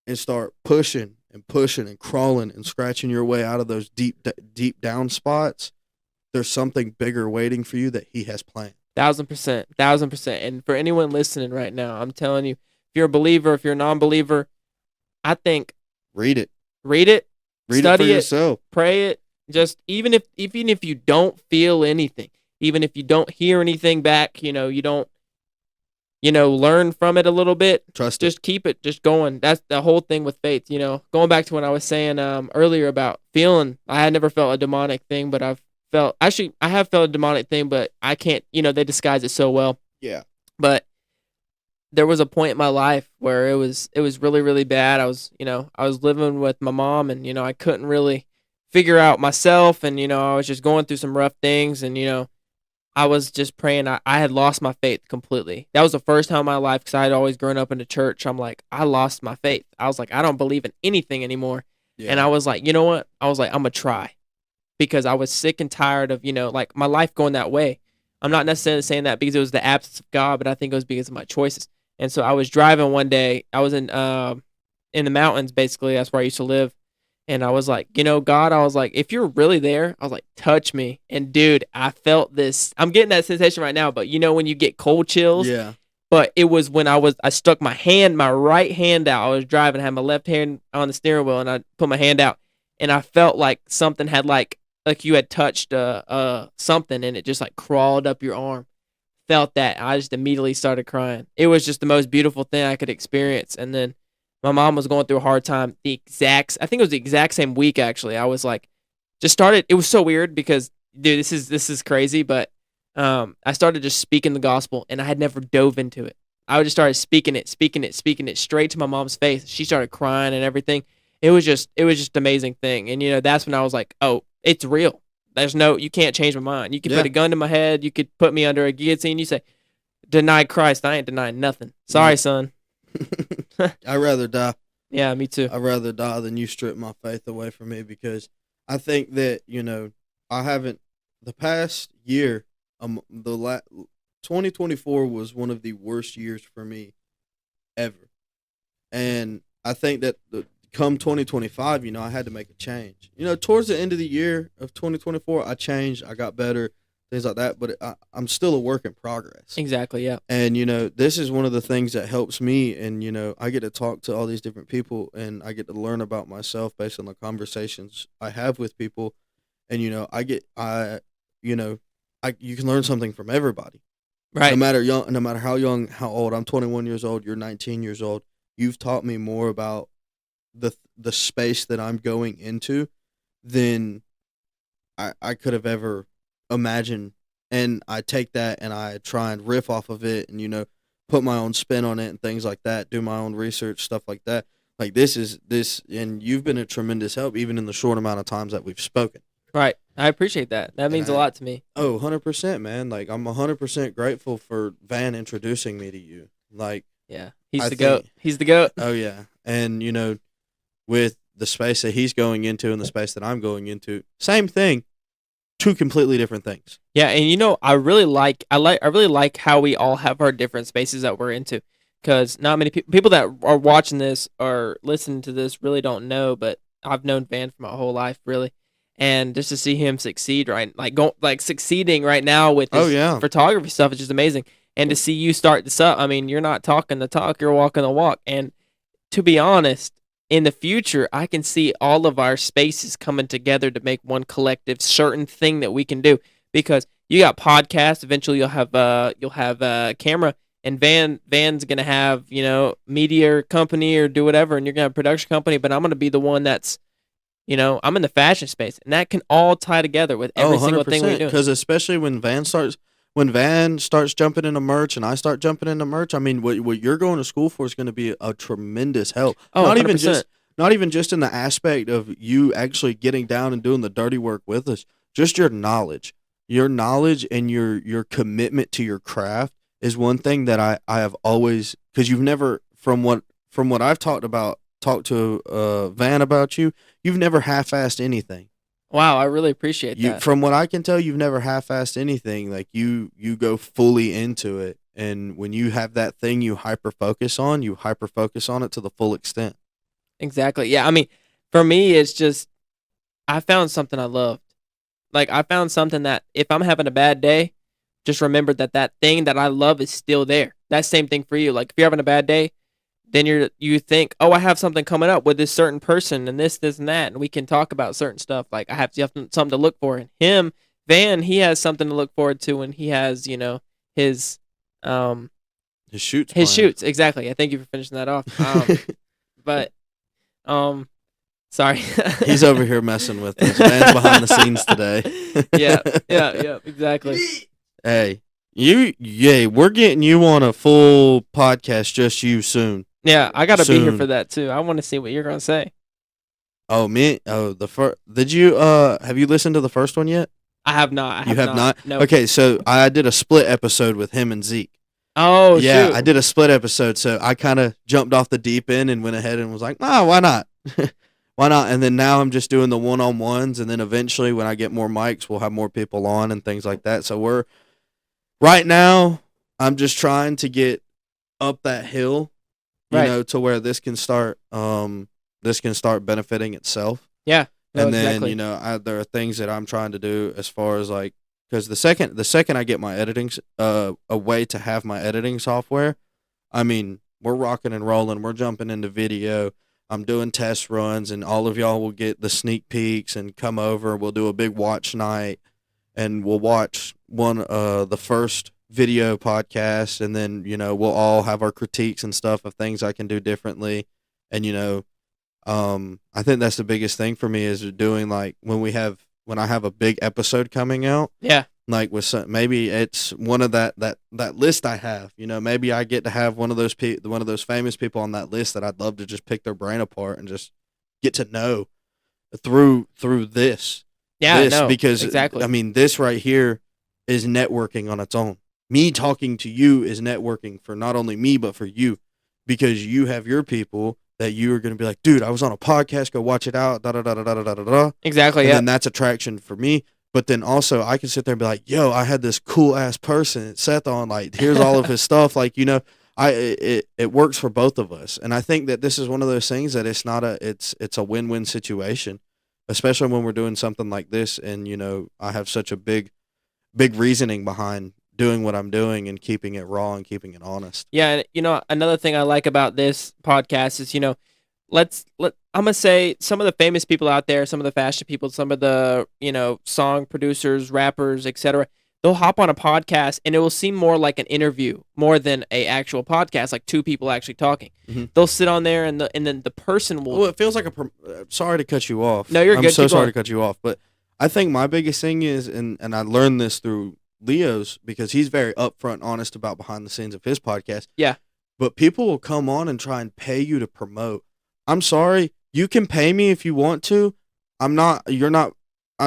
and start pushing and crawling and scratching your way out of those deep down spots, there's something bigger waiting for you that he has planned. 1,000%, 1,000%. And for anyone listening right now, I'm telling you, if you're a believer, if you're a non-believer, I think Read it. read it, Read it for study it, yourself. pray it. Just even if you don't feel anything, even if you don't hear anything back, you don't learn from it a little bit. Trust it. Just keep it just going. That's the whole thing with faith. Going back to what I was saying earlier about feeling. I had never felt a demonic thing, but I have felt a demonic thing, but I can't. They disguise it so well. Yeah. But there was a point in my life where it was really, really bad. I was living with my mom, and I couldn't really figure out myself, and I was just going through some rough things, and I was just praying. I had lost my faith completely. That was the first time in my life, because I had always grown up in the church. I'm like, I lost my faith. I was like, I don't believe in anything anymore. Yeah. And I was like, you know what? I was like, I'm going to try, because I was sick and tired of, like my life going that way. I'm not necessarily saying that because it was the absence of God, but I think it was because of my choices. And so I was driving one day. I was in the mountains, basically. That's where I used to live. And I was like, God, I was like, if you're really there, I was like, touch me. And dude, I felt this. I'm getting that sensation right now, but when you get cold chills? Yeah. But it was when I stuck my right hand out. I was driving, I had my left hand on the steering wheel, and I put my hand out, and I felt like something had like you had touched something, and it just like crawled up your arm. Felt that. I just immediately started crying. It was just the most beautiful thing I could experience. And then my mom was going through a hard time. I think it was the exact same week, actually. I was like, just started. It was so weird because, dude, this is crazy. But I started just speaking the gospel, and I had never dove into it. I just started speaking it straight to my mom's face. She started crying and everything. It was just amazing thing. And that's when I was like, oh, it's real. You can't change my mind. You could put a gun to my head. You could put me under a guillotine. You say, deny Christ. I ain't denying nothing. Sorry, son. I'd rather die. Yeah, me too. I'd rather die than you strip my faith away from me, because I think that, I haven't, the past year, 2024 was one of the worst years for me ever. And I think that come 2025, I had to make a change. Towards the end of the year of 2024, I changed. I got better, things like that. But I'm still a work in progress. Exactly, yeah. And, this is one of the things that helps me. And, I get to talk to all these different people, and I get to learn about myself based on the conversations I have with people. And, you can learn something from everybody. Right. No matter how young, how old. I'm 21 years old. You're 19 years old. You've taught me more about the space that I'm going into than I could have ever imagined. And I take that and I try and riff off of it, and put my own spin on it and things like that, do my own research, stuff like that. Like this, and you've been a tremendous help even in the short amount of times that we've spoken. Right. I appreciate that. That means a lot to me. Oh, 100%, man. Like, I'm 100% grateful for Van introducing me to you. Like, yeah, he's the GOAT. He's the GOAT. Oh yeah. And with the space that he's going into and the space that I'm going into, same thing, two completely different things. Yeah, and I really like how we all have our different spaces that we're into, because not many people that are watching this or listening to this really don't know, but I've known Van for my whole life, really. And just to see him succeed, right, succeeding right now with his photography stuff is just amazing. And to see you start this up, I mean, you're not talking the talk, you're walking the walk. And to be honest, in the future, I can see all of our spaces coming together to make one collective certain thing that we can do. Because you got podcasts, eventually you'll have a camera, and Van's gonna have media company or do whatever, and you're gonna have a production company. But I'm gonna be the one that's I'm in the fashion space, and that can all tie together with every single thing we do. Because especially when when Van starts jumping into merch and I start jumping into merch, I mean, what you're going to school for is going to be a tremendous help. Oh, Not 100%. even just not even just in the aspect of you actually getting down and doing the dirty work with us, just your knowledge and your commitment to your craft is one thing that I have always, because you've never, from what I've talked to Van about you, you've never half-assed anything. Wow, I really appreciate You, that. from what I can tell, you've never half-assed anything. Like you go fully into it, and when you have that thing you hyper focus on it to the full extent. Exactly. Yeah, I mean, for me, it's just I found something I loved. Like I found something that if I'm having a bad day, just remember that that thing that I love is still there. That same thing for you. Like if you're having a bad day, then you think, oh, I have something coming up with this certain person and this and that, and we can talk about certain stuff. Like I have something to look for. And him, Van, he has something to look forward to, and he has his um His shoots, his plan. shoots. Exactly. I thank you for finishing that off. But um, sorry, He's over here messing with us. Van's behind the scenes today. yeah, exactly. Hey, we're getting you on a full podcast, just you soon. Yeah, I gotta be here Soon. for that too. I want to see what you're gonna say. Oh, me? Oh, the first. Did you have you listened to the first one yet? I have not. You have not? No. Okay, so I did a split episode with him and Zeke. Oh, Yeah, shoot. I did a split episode, so I kind of jumped off the deep end and went ahead and was like, why not? Why not? And then now I'm just doing the one-on-ones, and then eventually when I get more mics, we'll have more people on and things like that. So right now, I'm just trying to get up that hill, to where this can start benefiting itself. Yeah. No, And then, exactly. there are things that I'm trying to do as far as like, because the second I get my editing, a way to have my editing software, I mean, we're rocking and rolling. We're jumping into video. I'm doing test runs, and all of y'all will get the sneak peeks and come over. We'll do a big watch night, and we'll watch the first video podcast, and then we'll all have our critiques and stuff of things I can do differently, and I think that's the biggest thing for me is doing like when I have a big episode coming out. Yeah. Like with maybe it's one of that list I have. Maybe I get to have one of those famous people on that list that I'd love to just pick their brain apart and just get to know through this. Yeah, this, no, because exactly. I mean, this right here is networking on its own. Me talking to you is networking for not only me but for you, because you have your people that you are going to be like, dude, I was on a podcast, go watch it out, da da da da da da da da. Exactly. And Yeah. then that's attraction for me. But then also I can sit there and be like, yo, I had this cool ass person, Seth, on, like, here's all of his stuff. Like, it works for both of us. And I think that this is one of those things that it's a win-win situation, especially when we're doing something like this. And, I have such a big reasoning behind doing what I'm doing and keeping it raw and keeping it honest. Yeah, and another thing I like about this podcast is, I'm gonna say some of the famous people out there, some of the fashion people, some of the, song producers, rappers, etc. They'll hop on a podcast and it will seem more like an interview more than a actual podcast, like two people actually talking. Mm-hmm. They'll sit on there and then the person will. Well, it feels like sorry to cut you off. No, you're good. I'm so Keep sorry going. to cut you off, but I think my biggest thing is, and I learned this through Leo's, because he's very upfront, honest about behind the scenes of his podcast. Yeah. But people will come on and try and pay you to promote. I'm sorry. You can pay me if you want to. I'm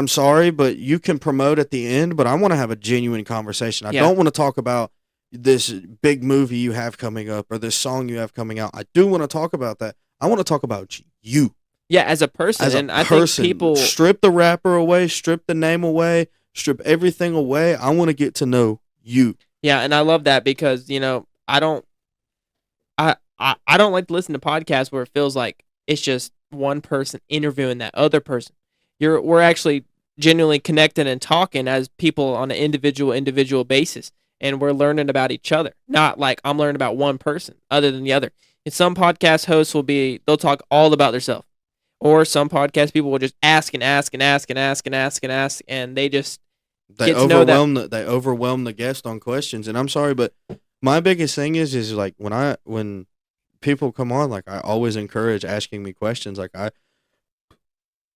sorry, but you can promote at the end, but I want to have a genuine conversation. I don't want to talk about this big movie you have coming up or this song you have coming out. I do want to talk about that. I want to talk about you. Yeah, as a person. I think people strip the rapper away, strip the name away, strip everything away. I want to get to know you. Yeah, and I love that because, I don't like to listen to podcasts where it feels like it's just one person interviewing that other person. We're actually genuinely connected and talking as people on an individual basis, and we're learning about each other. Not like I'm learning about one person other than the other. And some podcast hosts they'll talk all about themselves. Or some podcast people will just ask and ask and ask and ask and ask and ask, and they just they overwhelm the guest on questions. And I'm sorry, but my biggest thing is like when people come on, like, I always encourage asking me questions. Like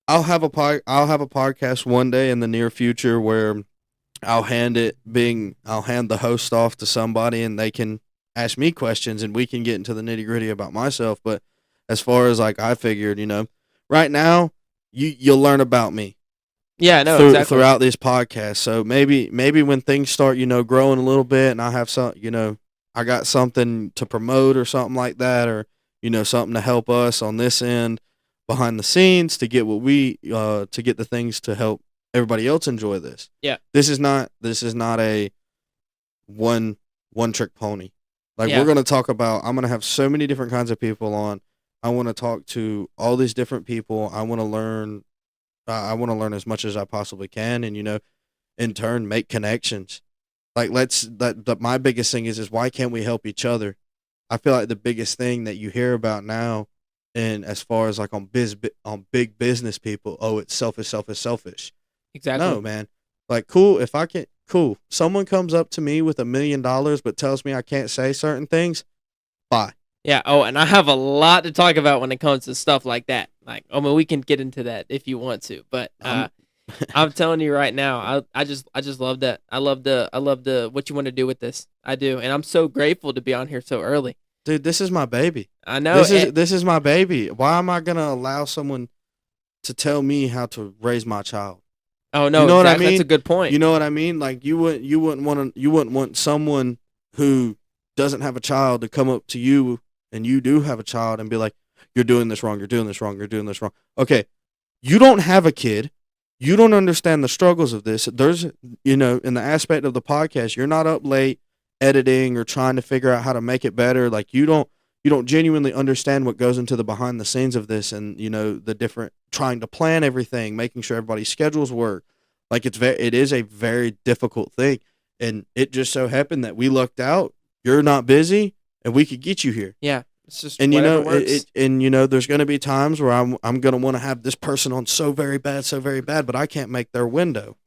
I'll have a podcast one day in the near future where I'll hand the host off to somebody and they can ask me questions and we can get into the nitty gritty about myself. But as far as like I figured, right now you'll learn about me Yeah, no, exactly. throughout this podcast. So maybe when things start, growing a little bit and I have some, I got something to promote or something like that, or something to help us on this end behind the scenes to get what we to get the things to help everybody else enjoy this. Yeah. This is not a one trick pony. Like Yeah. we're going to talk about, I'm going to have so many different kinds of people on. I want to talk to all these different people. I want to learn as much as I possibly can, and in turn make connections. Like my biggest thing is why can't we help each other? I feel like the biggest thing that you hear about now, and as far as like on big business people, oh, it's selfish. Exactly. No, man. Like, cool. Someone comes up to me with $1 million but tells me I can't say certain things. Bye. Yeah. Oh, and I have a lot to talk about when it comes to stuff like that. Like, I mean, we can get into that if you want to, but I'm telling you right now, I just love that. I love the what you want to do with this. I do, and I'm so grateful to be on here so early. Dude, this is my baby. I know. This is my baby. Why am I gonna allow someone to tell me how to raise my child? Oh no, you know exactly. what I mean? That's a good point. You know what I mean? Like you wouldn't want someone who doesn't have a child to come up to you and you do have a child and be like, you're doing this wrong, you're doing this wrong, you're doing this wrong. Okay, you don't have a kid. You don't understand the struggles of this. There's, in the aspect of the podcast, you're not up late editing or trying to figure out how to make it better. Like you don't genuinely understand what goes into the behind the scenes of this, and the different trying to plan everything, making sure everybody's schedules work. Like it is a very difficult thing, and it just so happened that we lucked out. You're not busy, and we could get you here. Yeah, it's just and works. There's going to be times where I'm going to want to have this person on so very bad, but I can't make their window.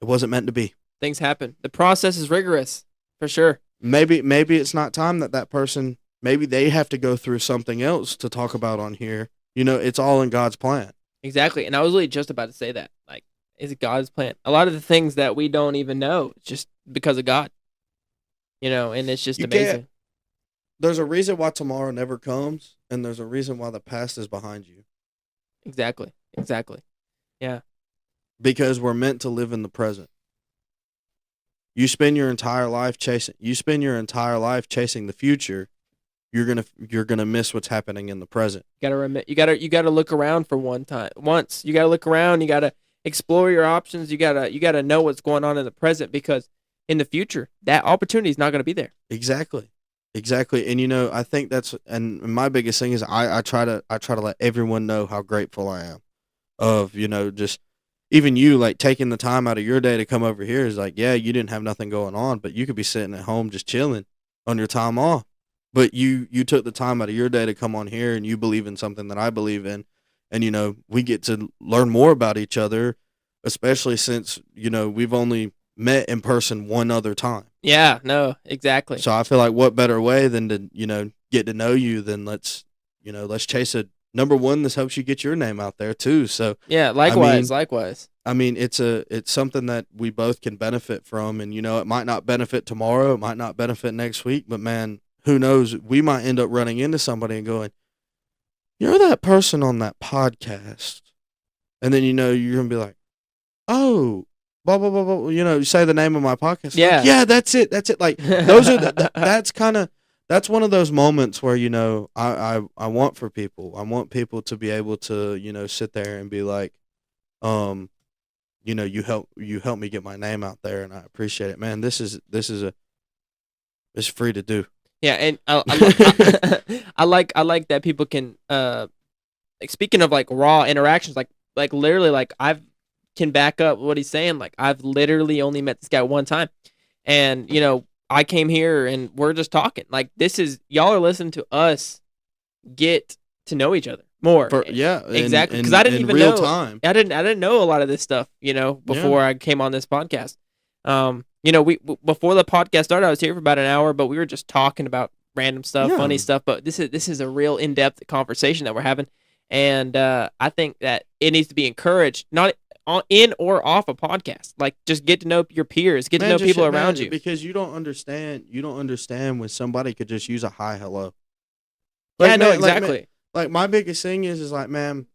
It wasn't meant to be. Things happen. The process is rigorous, for sure. Maybe it's not time that person. Maybe they have to go through something else to talk about on here. It's all in God's plan. Exactly, and I was really just about to say that. Like, it's God's plan. A lot of the things that we don't even know, it's just because of God. And it's just amazing. There's a reason why tomorrow never comes, and there's a reason why the past is behind you. Exactly. Yeah. Because we're meant to live in the present. You spend your entire life chasing the future. You're gonna miss what's happening in the present. You gotta look around for once. You gotta look around. You gotta explore your options. You gotta know what's going on in the present, because in the future that opportunity is not gonna be there. Exactly. And I think and my biggest thing is I try to let everyone know how grateful I am of just even you, like taking the time out of your day to come over here is like, yeah, you didn't have nothing going on, but you could be sitting at home just chilling on your time off. But you took the time out of your day to come on here, and you believe in something that I believe in. And, we get to learn more about each other, especially since, we've only met in person one other time. Yeah, no, exactly. So I feel like what better way than to, get to know you than let's chase a number one. This helps you get your name out there too. So yeah, likewise. I mean, it's something that we both can benefit from, and it might not benefit tomorrow, it might not benefit next week, but man, who knows? We might end up running into somebody and going, "You're that person on that podcast," and then you're gonna be like, "Oh, blah blah blah blah." You say the name of my podcast. Yeah, like, yeah, that's it. Like those are that's one of those moments where I want for people. I want people to be able to sit there and be like, you help me get my name out there, and I appreciate it, man. This is it's free to do. Yeah, and I like that people can like, speaking of like raw interactions, like literally, like can back up what he's saying. Like I've literally only met this guy one time, and I came here and we're just talking. Like this is y'all are listening to us get to know each other more. Exactly, because I didn't even know. Time. I didn't know a lot of this stuff. Before I came on this podcast. We before the podcast started, I was here for about an hour, but we were just talking about random stuff, funny stuff. But this is a real in-depth conversation that we're having, and I think that it needs to be encouraged. Not in or off a podcast. Like, just get to know your peers, get to know people around you. Because you don't understand. You don't understand when somebody could just use a hi, hello. Yeah, no, man, exactly. Like my biggest thing is like, man,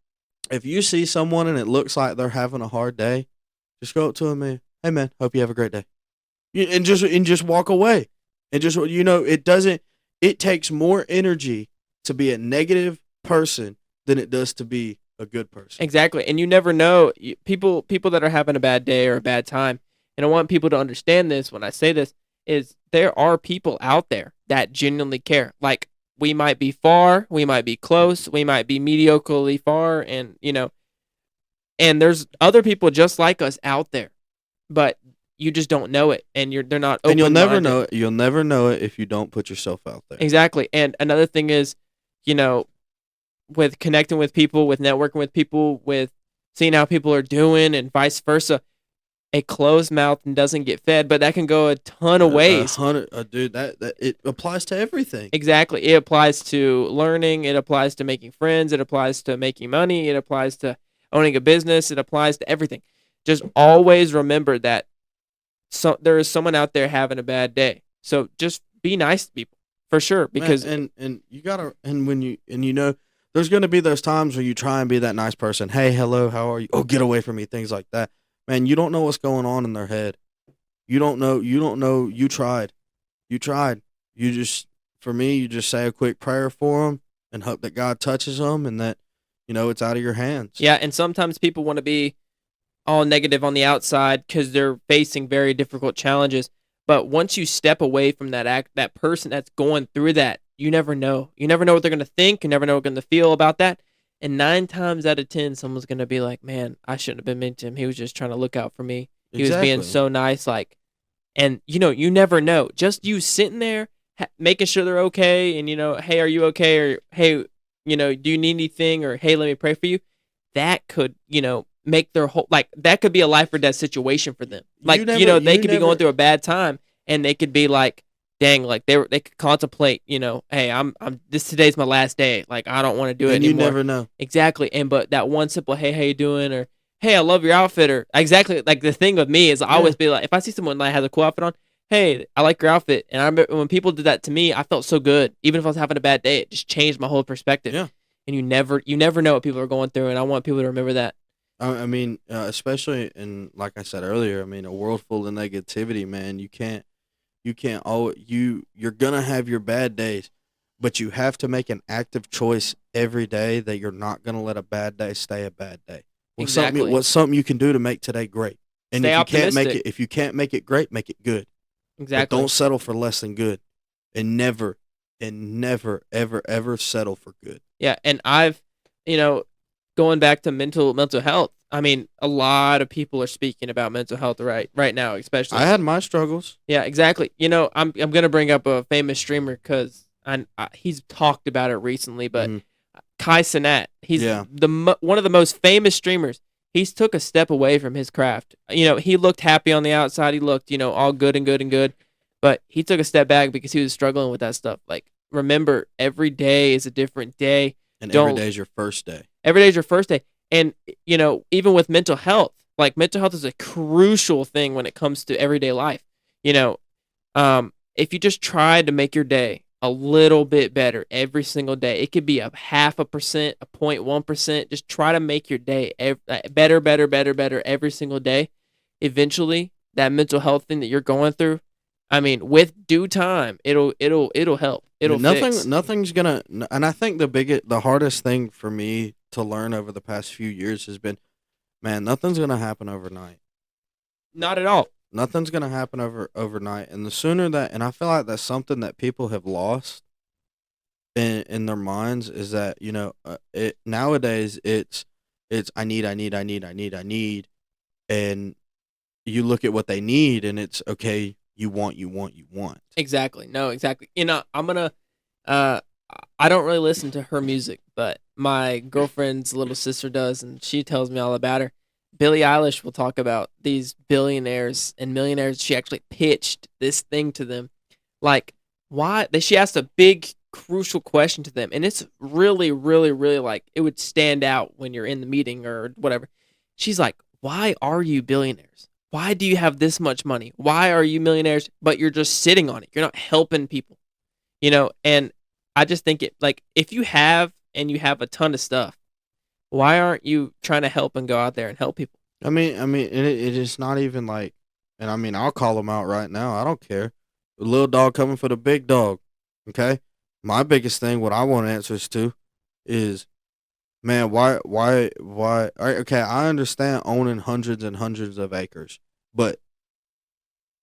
if you see someone and it looks like they're having a hard day, just go up to them and, hey man, hope you have a great day, and just walk away, and just it doesn't. It takes more energy to be a negative person than it does to be a good person. Exactly, and you never know people that are having a bad day or a bad time. And I want people to understand this when I say this is there are people out there that genuinely care. Like, we might be far, we might be close, we might be mediocrely far, and and there's other people just like us out there, but you just don't know it, and they're not open. And you'll never know it. You'll never know it if you don't put yourself out there. Exactly. And another thing is, with connecting with people, with networking with people, with seeing how people are doing, and vice versa. A closed mouth doesn't get fed, but that can go a ton of ways. Dude, that it applies to everything. Exactly. It applies to learning. It applies to making friends. It applies to making money. It applies to owning a business. It applies to everything. Just always remember that there is someone out there having a bad day. So just be nice to people, for sure. Because and you gotta, and when you there's gonna be those times where you try and be that nice person. Hey, hello, how are you? Oh, get away from me. Things like that. Man, you don't know what's going on in their head. You don't know. You tried. You just, for me, you just say a quick prayer for them and hope that God touches them and that, it's out of your hands. Yeah, and sometimes people want to be all negative on the outside because they're facing very difficult challenges. But once you step away from that person that's going through that, you never know. You never know what they're going to think. You never know what they're going to feel about that. And 9 times out of 10, someone's going to be like, man, I shouldn't have been mean to him. He was just trying to look out for me. He was being so nice. And you never know. Just you sitting there, making sure they're okay. And, hey, are you okay? Or, hey, do you need anything? Or, hey, let me pray for you. That could, make their whole, that could be a life or death situation for them. They could be going through a bad time, and they could be like, dang, they could contemplate, hey, today's my last day. Like, I don't want to do it anymore. You never know. Exactly. But that one simple, hey, how you doing? Or, hey, I love your outfit. Or exactly, like, the thing with me is I always be like, if I see someone that has a cool outfit on, hey, I like your outfit. And I remember when people did that to me, I felt so good. Even if I was having a bad day, it just changed my whole perspective. Yeah. And you never know what people are going through. And I want people to remember that. I mean, especially in, like I said earlier, a world full of negativity, man, you're gonna have your bad days, but you have to make an active choice every day that you're not gonna let a bad day stay a bad day. What's something you can do to make today great? And Stay if you can't make it great, make it good. Exactly. But don't settle for less than good, and never ever ever settle for good. Yeah, and I've, going back to mental health. I mean, a lot of people are speaking about mental health right now, especially. I had my struggles. Yeah, exactly. I'm gonna bring up a famous streamer because he's talked about it recently, but Kai Cenat, he's one of the most famous streamers. He's took a step away from his craft. He looked happy on the outside. He looked, all good and good and good, but he took a step back because he was struggling with that stuff. Like, remember, every day is a different day. And every day is your first day. Every day is your first day. And, even with mental health, like, mental health is a crucial thing when it comes to everyday life. If you just try to make your day a little bit better every single day, it could be a 0.5%, a 0.1%. Just try to make your day better every single day. Eventually, that mental health thing that you're going through, with due time, it'll help. Nothing's gonna, and I think the hardest thing for me to learn over the past few years has been, man, nothing's gonna happen overnight. Not at all. Nothing's gonna happen overnight, and the sooner and I feel like that's something that people have lost in their minds is that nowadays it's I need, and you look at what they need, and it's okay. You want. Exactly. No, exactly. I'm gonna. I don't really listen to her music, but my girlfriend's little sister does, and she tells me all about her. Billie Eilish will talk about these billionaires and millionaires. She actually pitched this thing to them, like, why? She asked a big, crucial question to them, and it's really, really, really, like, it would stand out when you're in the meeting or whatever. She's like, why are you billionaires? Why do you have this much money? Why are you millionaires, but you're just sitting on it? You're not helping people, And I just think if you have and you have a ton of stuff, why aren't you trying to help and go out there and help people? It is not even like, and I mean, I'll call them out right now. I don't care. The little dog coming for the big dog. Okay, my biggest thing, what I want answers to, is, man, why? Okay, I understand owning hundreds and hundreds of acres, but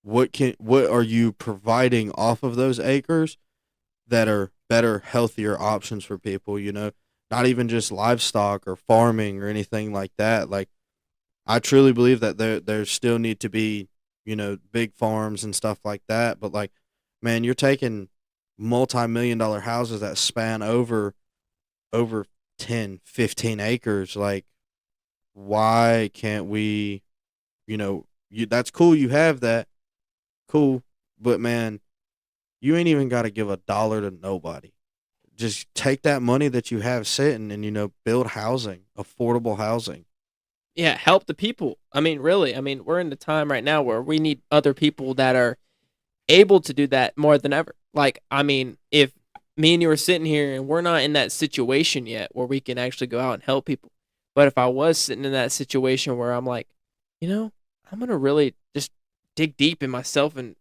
what are you providing off of those acres that are better, healthier options for people? Not even just livestock or farming or anything like that. Like, I truly believe that there still need to be, big farms and stuff like that. But like, man, you're taking multi-million-dollar houses that span over 10, 15 acres. Like, why can't we, that's cool. You have that. Cool. But man, you ain't even got to give $1 to nobody. Just take that money that you have sitting and, build housing, affordable housing. Yeah, help the people. I mean, really. I mean, we're in the time right now where we need other people that are able to do that more than ever. Like, I mean, if me and you are sitting here and we're not in that situation yet where we can actually go out and help people. But if I was sitting in that situation where I'm like, I'm going to really just dig deep in myself and,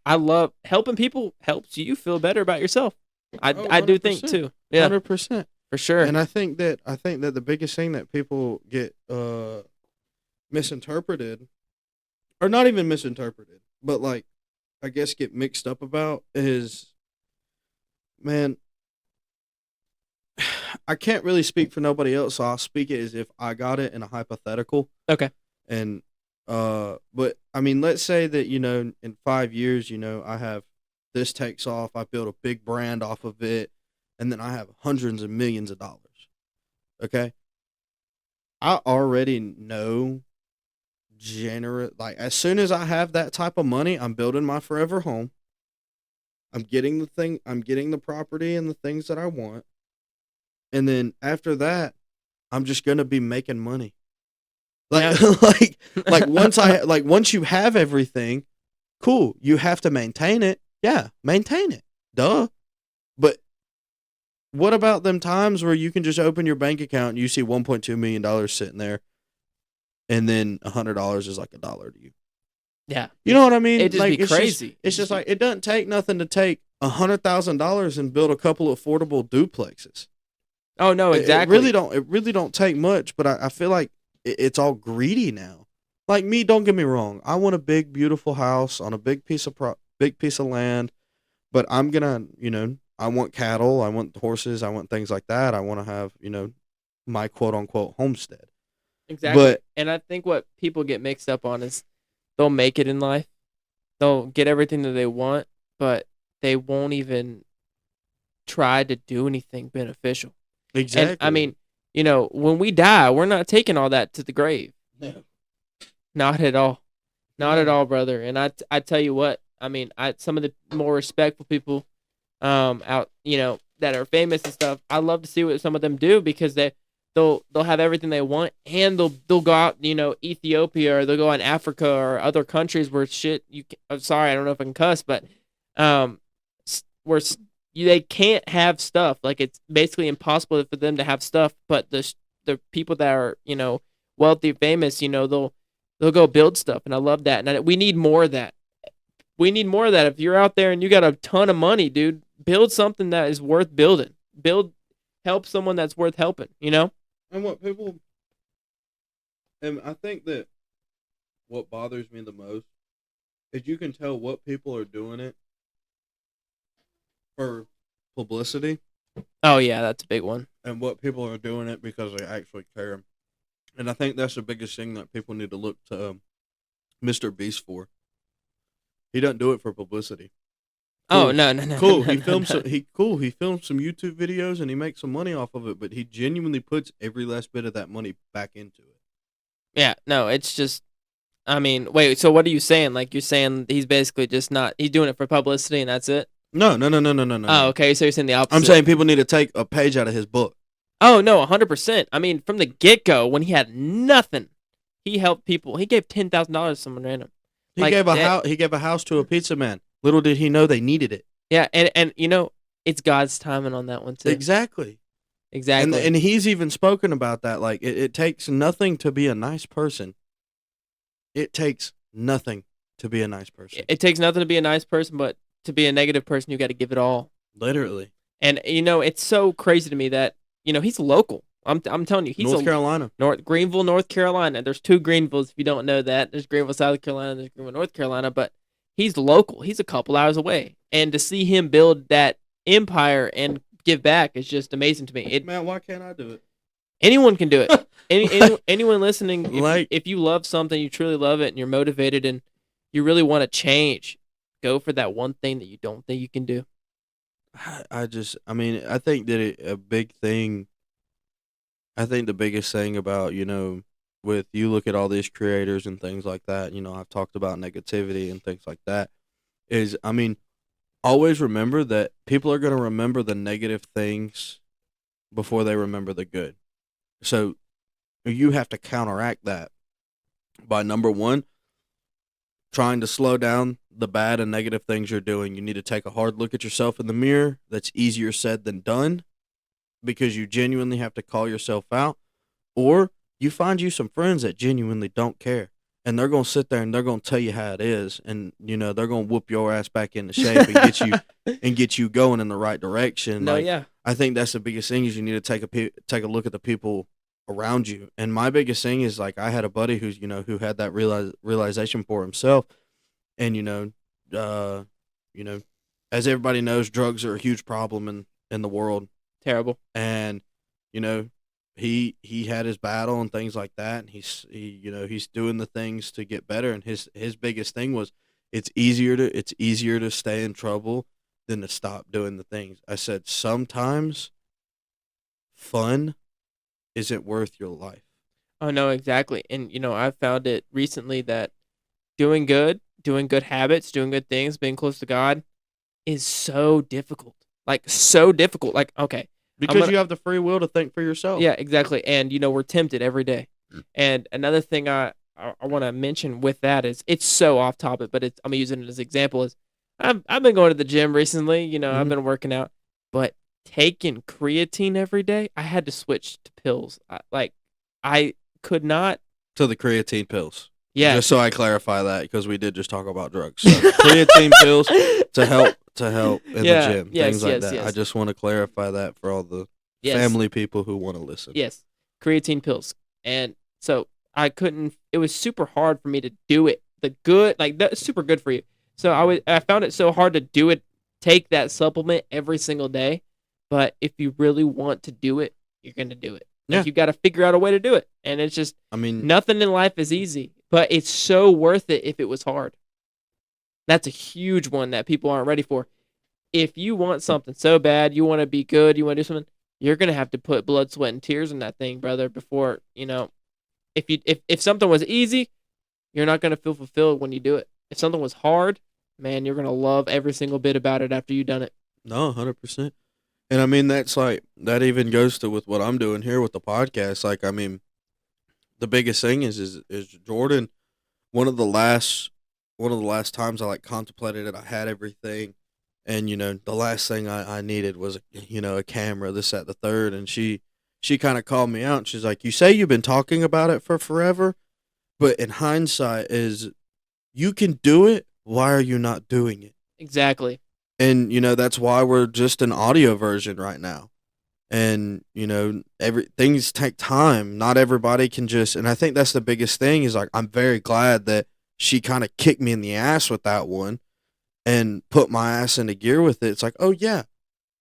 I love helping people helps you feel better about yourself. I do think too. Yeah. 100%. For sure. And I think that the biggest thing that people get misinterpreted, or not even misinterpreted, but like, I guess get mixed up about is, man, I can't really speak for nobody else, so I'll speak it as if I got it in a hypothetical. Okay. And but I mean, let's say that, in 5 years, I have this takes off, I build a big brand off of it, and then I have hundreds of millions of dollars. Okay? I already know like, as soon as I have that type of money, I'm building my forever home. I'm getting the property and the things that I want. And then after that, I'm just going to be making money. Like, yeah. once you have everything, cool, you have to maintain it. Yeah, maintain it. Duh. But what about them times where you can just open your bank account and you see $1.2 million sitting there, and then $100 is like $1 to you? Yeah. You know what I mean? It just be crazy. It's just like, it doesn't take nothing to take $100,000 and build a couple of affordable duplexes. Oh no, exactly. It really don't take much, but I feel like it's all greedy now. Like me, don't get me wrong. I want a big, beautiful house on a big piece of land, but I'm gonna, I want cattle, I want horses, I want things like that. I want to have, my quote unquote homestead. Exactly. And I think what people get mixed up on is they'll make it in life, they'll get everything that they want, but they won't even try to do anything beneficial. Exactly. And I mean, when we die, we're not taking all that to the grave. No. Not at all. Not at all, brother. And I tell you what, I mean, some of the more respectful people out, that are famous and stuff, I love to see what some of them do, because they'll have everything they want, and they'll go out, Ethiopia, or they'll go in Africa or other countries where I'm sorry, I don't know if I can cuss, but where they can't have stuff. Like, it's basically impossible for them to have stuff, but the people that are, wealthy, famous, they'll go build stuff, and I love that. And we need more of that. We need more of that. If you're out there and you got a ton of money, dude, build something that is worth building. Help someone that's worth helping, And I think that what bothers me the most is you can tell what people are doing it for publicity. Oh yeah, that's a big one. And what people are doing it because they actually care. And I think that's the biggest thing that people need to look to Mr. Beast for. He doesn't do it for publicity. Cool. Oh no. Cool. He films some YouTube videos and he makes some money off of it, but he genuinely puts every last bit of that money back into it. Yeah, no, it's just, I mean, wait, so what are you saying? Like, you're saying he's basically just he's doing it for publicity and that's it? No. Oh, okay, so you're saying the opposite. I'm saying people need to take a page out of his book. Oh, no, 100%. I mean, from the get-go, when he had nothing, he helped people. He gave $10,000 to someone random. He Like gave a that, house. He gave a house to a pizza man. Little did he know they needed it. yeah, and it's God's timing on that one too. Exactly. Exactly. And he's even spoken about that. Like it takes nothing to be a nice person. It takes nothing to be a nice person. It takes nothing to be a nice person, but to be a negative person, you got to give it all. Literally. And it's so crazy to me that he's local. I'm telling you, he's North Carolina. Greenville, North Carolina. There's 2 Greenvilles if you don't know that. There's Greenville, South Carolina. There's Greenville, North Carolina. But he's local. He's a couple hours away, and to see him build that empire and give back is just amazing to me. Man, why can't I do it? Anyone can do it. Anyone listening, Like- if you love something, you truly love it, and you're motivated, and you really want to change, go for that one thing that you don't think you can do. I think that a big thing. I think the biggest thing about with you look at all these creators and things like that. I've talked about negativity and things like that. Is always remember that people are going to remember the negative things before they remember the good. So you have to counteract that by, number one, trying to slow down the bad and negative things you're doing. You need to take a hard look at yourself in the mirror. That's easier said than done, because you genuinely have to call yourself out. Or you find you some friends that genuinely don't care, and they're going to sit there and they're going to tell you how it is, and they're going to whoop your ass back into shape and get you going in the right direction. No, yeah. I think that's the biggest thing, is you need to take a look at the people around you. And my biggest thing is, like, I had a buddy who's who had that realization for himself, and as everybody knows, drugs are a huge problem in the world. Terrible. And he had his battle and things like that, and he's doing the things to get better. And his biggest thing was, it's easier to stay in trouble than to stop doing the things. I said, sometimes fun isn't worth your life. Oh, no, exactly. And, I've found it recently that doing good habits, doing good things, being close to God is so difficult. Like, so difficult. Like, okay. Because you have the free will to think for yourself. Yeah, exactly. And, we're tempted every day. And another thing I want to mention with that is, it's so off topic, but I'm going to use it as an example, is I've been going to the gym recently. I've been working out. But taking creatine every day, I had to switch to pills. I could not. To the creatine pills. Yeah. Just so I clarify that, because we did just talk about drugs. So creatine pills to help in the gym, things like that. Yes. I just want to clarify that for all the family people who want to listen. Yes, creatine pills. And so I couldn't. It was super hard for me to do it. The good, that's super good for you. So I found it so hard to do it. Take that supplement every single day. But if you really want to do it, you're gonna do it. Yeah. You got to figure out a way to do it. And it's just, nothing in life is easy, but it's so worth it if it was hard. That's a huge one that people aren't ready for. If you want something so bad, you want to be good, you want to do something, you're going to have to put blood, sweat, and tears in that thing, brother, before, if something was easy, you're not going to feel fulfilled when you do it. If something was hard, man, you're going to love every single bit about it after you've done it. No, 100%. And that's that even goes to with what I'm doing here with the podcast. The biggest thing is Jordan. One of the last times I contemplated it, I had everything, and the last thing I needed was a camera, this, that, the third. And she kind of called me out, and she's like, "You say you've been talking about it for forever, but in hindsight, is you can do it. Why are you not doing it?" Exactly. And, that's why we're just an audio version right now. And, things take time. Not everybody can just, and I think that's the biggest thing, is I'm very glad that she kind of kicked me in the ass with that one and put my ass into gear with it. It's like, oh yeah,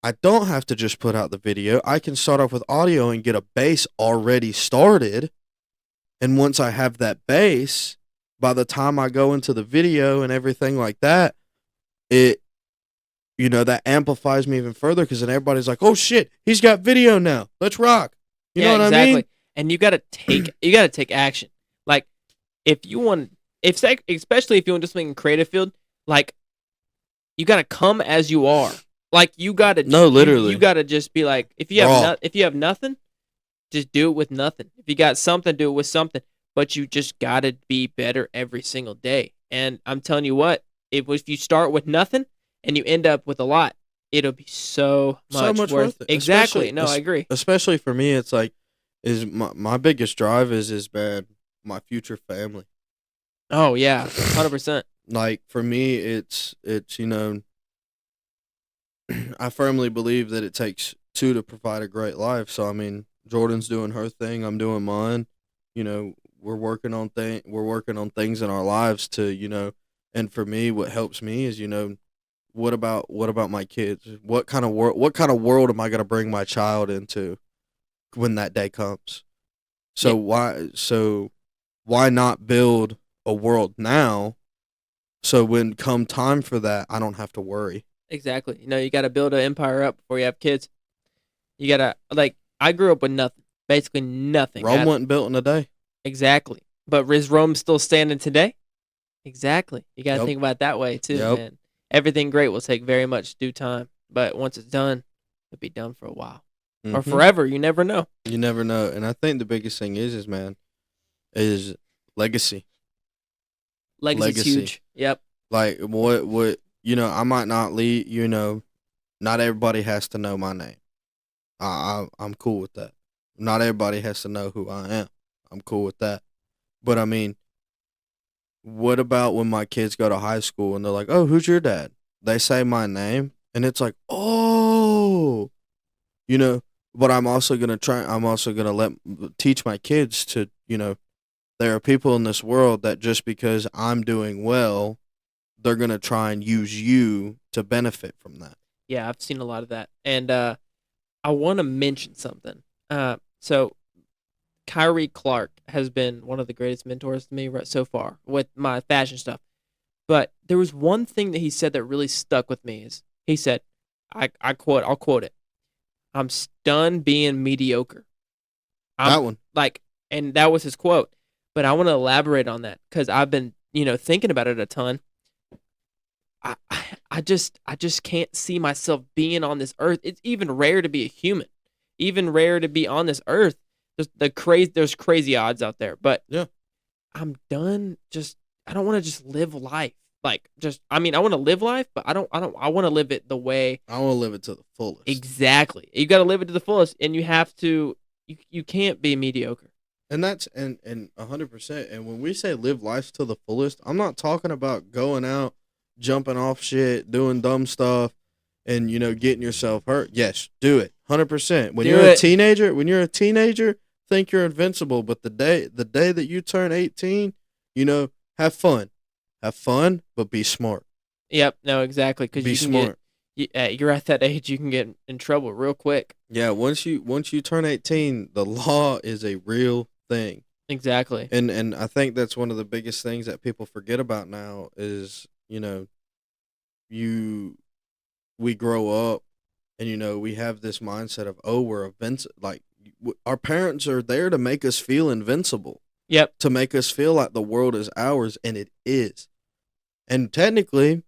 I don't have to just put out the video. I can start off with audio and get a base already started. And once I have that base, by the time I go into the video and everything like that, that amplifies me even further, because then everybody's like, oh shit, he's got video now. Let's rock. You know what I mean? And you gotta take action. Like, especially if you want to do something in creative field, you gotta come as you are. You gotta literally. You gotta just be like, if you have nothing, just do it with nothing. If you got something, do it with something. but you just gotta be better every single day. And I'm telling you what, if you start with nothing and you end up with a lot, it'll be so So much much worth. worth it. Exactly. No, I agree. Especially for me, it's like is my biggest drive is bad my future family. Oh yeah, 100%. Like for me, it's I firmly believe that it takes two to provide a great life. So I mean, Jordan's doing her thing, I'm doing mine. We're working on things in our lives to and for me, what helps me is what about my kids? What kind of world am I going to bring my child into when that day comes? Yeah, So why not build a world now so when come time for that I don't have to worry. exactly. You got to build an empire up before you have kids. You gotta like. I grew up with nothing, basically nothing. Rome wasn't built in a day. Exactly. But is Rome still standing today? Exactly. You got to Yep. think about it that way too, Yep. man. Everything great will take very much due time, but once it's done, it'll be done for a while or Hmm. forever. You never know. You never know. And I think the biggest thing is man, is legacy. Legacy's Legacy. huge. Yep. Like what I might not lead, not everybody has to know my name. I'm cool with that. Not everybody has to know who I am. I'm cool with that. But I mean, what about when my kids go to high school and they're like, "Oh, who's your dad?" They say my name, and it's like, "Oh," you know. But I'm also gonna try. I'm also gonna teach my kids to, there are people in this world that just because I'm doing well, they're gonna try and use you to benefit from that. Yeah, I've seen a lot of that, and I want to mention something. So Kyrie Clark has been one of the greatest mentors to me so far with my fashion stuff. But there was one thing that he said that really stuck with me. Is he said, I'll quote it. I'm done being mediocre. I'm That one. like, and that was his quote. But I want to elaborate on that because I've been, thinking about it a ton. I just can't see myself being on this earth. It's even rare to be a human, even rare to be on this earth. There's crazy odds out there, but Yeah. I'm done. I don't want to just live life. I want to live life, but I want to live it the way. I want to live it to the fullest. Exactly. You got to live it to the fullest, and you have to. You can't be mediocre. And that's and 100%. And when we say live life to the fullest, I'm not talking about going out, jumping off shit, doing dumb stuff, and getting yourself hurt. Yes, do it, 100%. When Do you're it. a teenager, think you're invincible. But the day that you turn 18, have fun, but be smart. Yep. No. Exactly. Because Be you can smart. you're at that age, you can get in trouble real quick. Yeah, once you turn 18, the law is a real thing. Exactly. And I think that's one of the biggest things that people forget about now is, you we grow up and we have this mindset of, oh, we're like our parents are there to make us feel invincible, Yep. to make us feel like the world is ours, and it is. And technically,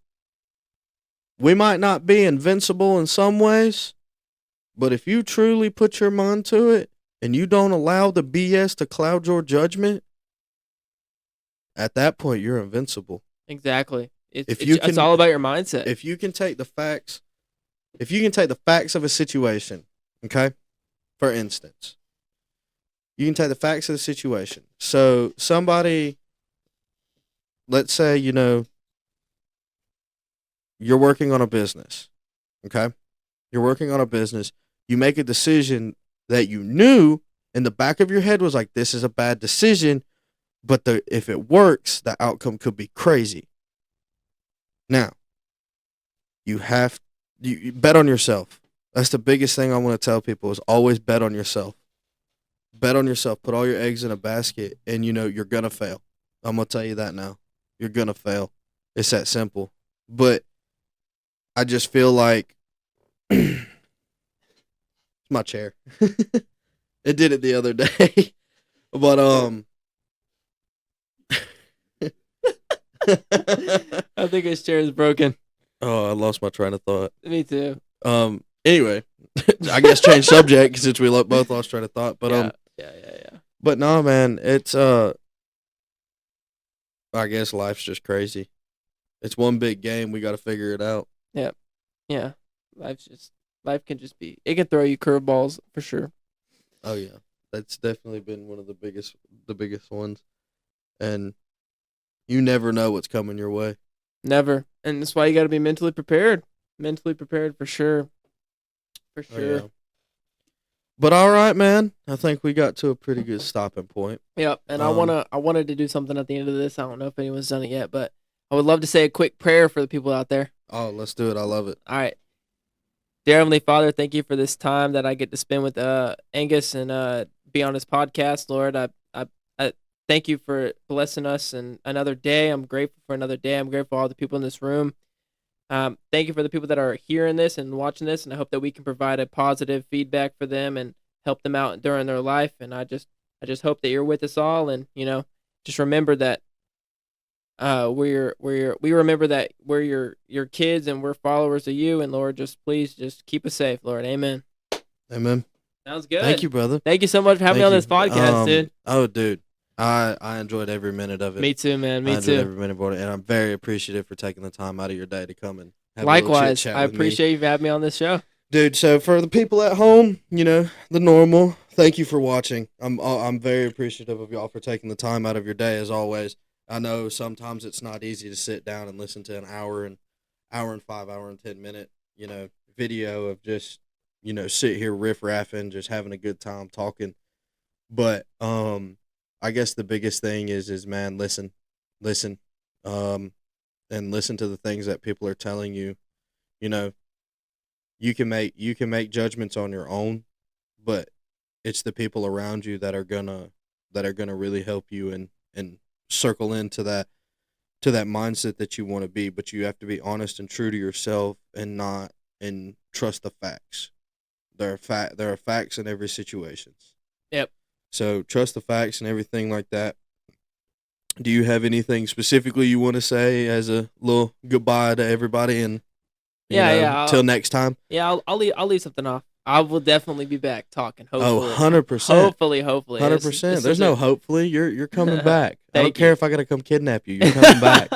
we might not be invincible in some ways, but if you truly put your mind to it and you don't allow the BS to cloud your judgment, at that point you're invincible. Exactly. If you It's can- all about your mindset. If you can take the facts of a situation, okay? For instance, you can take the facts of the situation. So somebody, let's say, you're working on a business, okay? You're working on a business. You make a decision that you knew in the back of your head was like, this is a bad decision, but if it works, the outcome could be crazy. Now, you bet on yourself. That's the biggest thing I want to tell people is always bet on yourself. Bet on yourself. Put all your eggs in a basket, and you're going to fail. I'm going to tell you that now. You're going to fail. It's that simple. But I just feel like it's my chair. It did it the other day. But I think his chair is broken. oh, I lost my train of thought. Me too. Anyway, I guess change subject since we both lost train of thought. But Yeah. but no, man, it's I guess life's just crazy. It's one big game. We got to figure it out. Yeah, yeah. Life can just be. It can throw you curveballs for sure. Oh yeah, that's definitely been one of the biggest ones. And you never know what's coming your way. Never, and that's why you got to be mentally prepared. Mentally prepared for sure. For Oh sure. yeah. But all right, man. I think we got to a pretty good stopping point. Yep. And Um, I wanted to do something at the end of this. I don't know if anyone's done it yet, but I would love to say a quick prayer for the people out there. oh, let's do it. I love it. All right. Dear Heavenly Father, thank you for this time that I get to spend with Angus and be on this podcast, Lord. I thank you for blessing us and another day. I'm grateful for another day. I'm grateful for all the people in this room. Thank you for the people that are hearing this and watching this, and I hope that we can provide a positive feedback for them and help them out during their life. And I just hope that you're with us all, and just remember that we remember that we're your kids and we're followers of you. And Lord, just please just keep us safe, Lord. Amen. Amen. Sounds good. Thank you, brother. Thank you so much for having me on this podcast, dude. Oh, dude. I enjoyed every minute of it. Me too, man. I Me enjoyed too. every minute of it, and I'm very appreciative for taking the time out of your day to come and have a little Likewise, chit-chat I with me. appreciate you having me on this show. Dude, so for the people at home, the normal, thank you for watching. I'm very appreciative of y'all for taking the time out of your day, as always. I know sometimes it's not easy to sit down and listen to an hour and 5, hour and 10 minute, video of just, sit here riff-raffing, just having a good time talking. But I guess the biggest thing is man, listen, and listen to the things that people are telling you. You know, you can make judgments on your own, but it's the people around you that are gonna really help you and circle into that mindset that you want to be. But you have to be honest and true to yourself and trust the facts. There are facts in every situation. Yep. So trust the facts and everything like that. Do you have anything specifically you want to say as a little goodbye to everybody and till next time? Yeah, I'll leave something off. I will definitely be back talking. Hopefully. 100%. Hopefully. 100%. There's no hopefully. You're coming back. I don't Thank you. care if I gotta come kidnap you. You're coming back.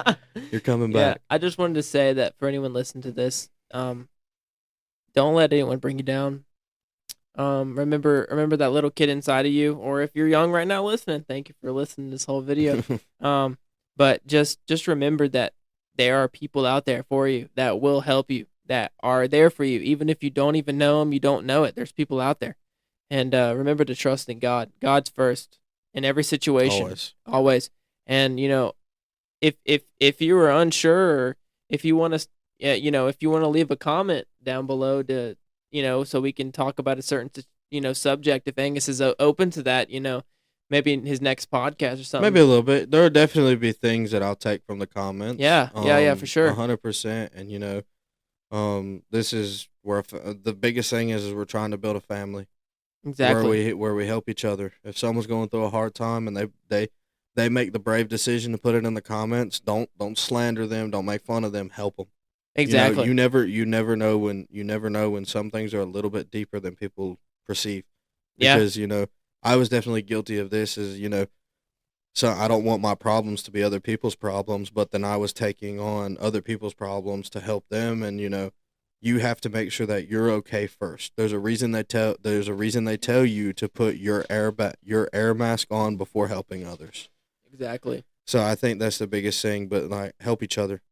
You're coming back. I just wanted to say that for anyone listening to this, don't let anyone bring you down. Remember that little kid inside of you, or if you're young right now listening, thank you for listening to this whole video. But just remember that there are people out there for you that will help you, that are there for you, even if you don't even know them, you don't know it. There's people out there, and remember to trust in God. God's first in every situation, always. And if you are unsure, or if you want to, if you want to leave a comment down below to. So we can talk about a certain, subject. If Angus is open to that, maybe in his next podcast or something. Maybe a little bit. There will definitely be things that I'll take from the comments. Yeah, for sure. 100%. And this is where the biggest thing is we're trying to build a family. Exactly. Where we help each other. If someone's going through a hard time and they make the brave decision to put it in the comments, don't slander them. Don't make fun of them. Help them. Exactly. You never know when some things are a little bit deeper than people perceive. Because I was definitely guilty of this. So I don't want my problems to be other people's problems, but then I was taking on other people's problems to help them. And you have to make sure that you're okay first. There's a reason they tell you to put your air mask on before helping others. Exactly. So I think that's the biggest thing. But help each other.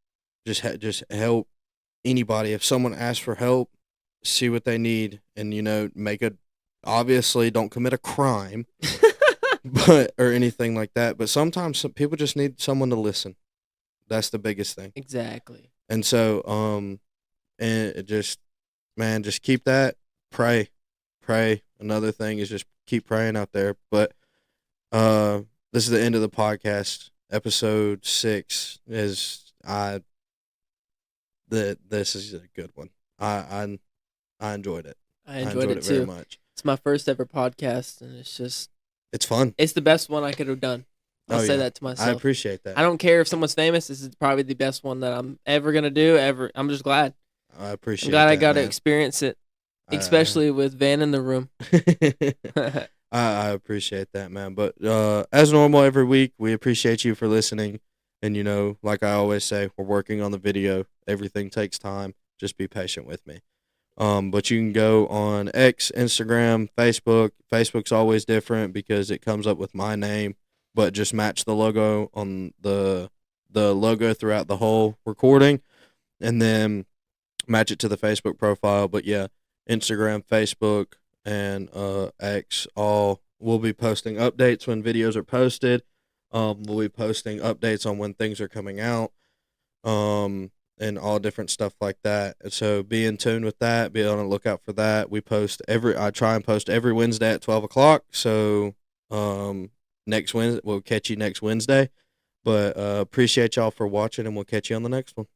Just help anybody. If someone asks for help, see what they need, and obviously don't commit a crime, or anything like that. But sometimes some people just need someone to listen. That's the biggest thing. Exactly. And so, and just keep that. Pray. Another thing is just keep praying out there. But this is the end of the podcast. Episode 6 this is a good one. I enjoyed it. I enjoyed it too. Very much. It's my first ever podcast, and it's fun. It's the best one I could have done. I'll say that to myself. I appreciate that. I don't care if someone's famous. This is probably the best one that I'm ever gonna do. I'm just glad. I appreciate. I'm glad that, I got man. to experience it, especially with Van in the room. I appreciate that, man. But as normal, every week we appreciate you for listening. And like I always say, we're working on the video. Everything takes time. Just be patient with me. But you can go on X, Instagram, Facebook. Facebook's always different because it comes up with my name, but just match the logo on the logo throughout the whole recording, and then match it to the Facebook profile. But yeah, Instagram, Facebook, and X all will be posting updates when videos are posted. We'll be posting updates on when things are coming out. And all different stuff like that. So be in tune with that. Be on the lookout for that. I try and post every Wednesday at 12 o'clock. So next Wednesday, we'll catch you next Wednesday. But appreciate y'all for watching, and we'll catch you on the next one.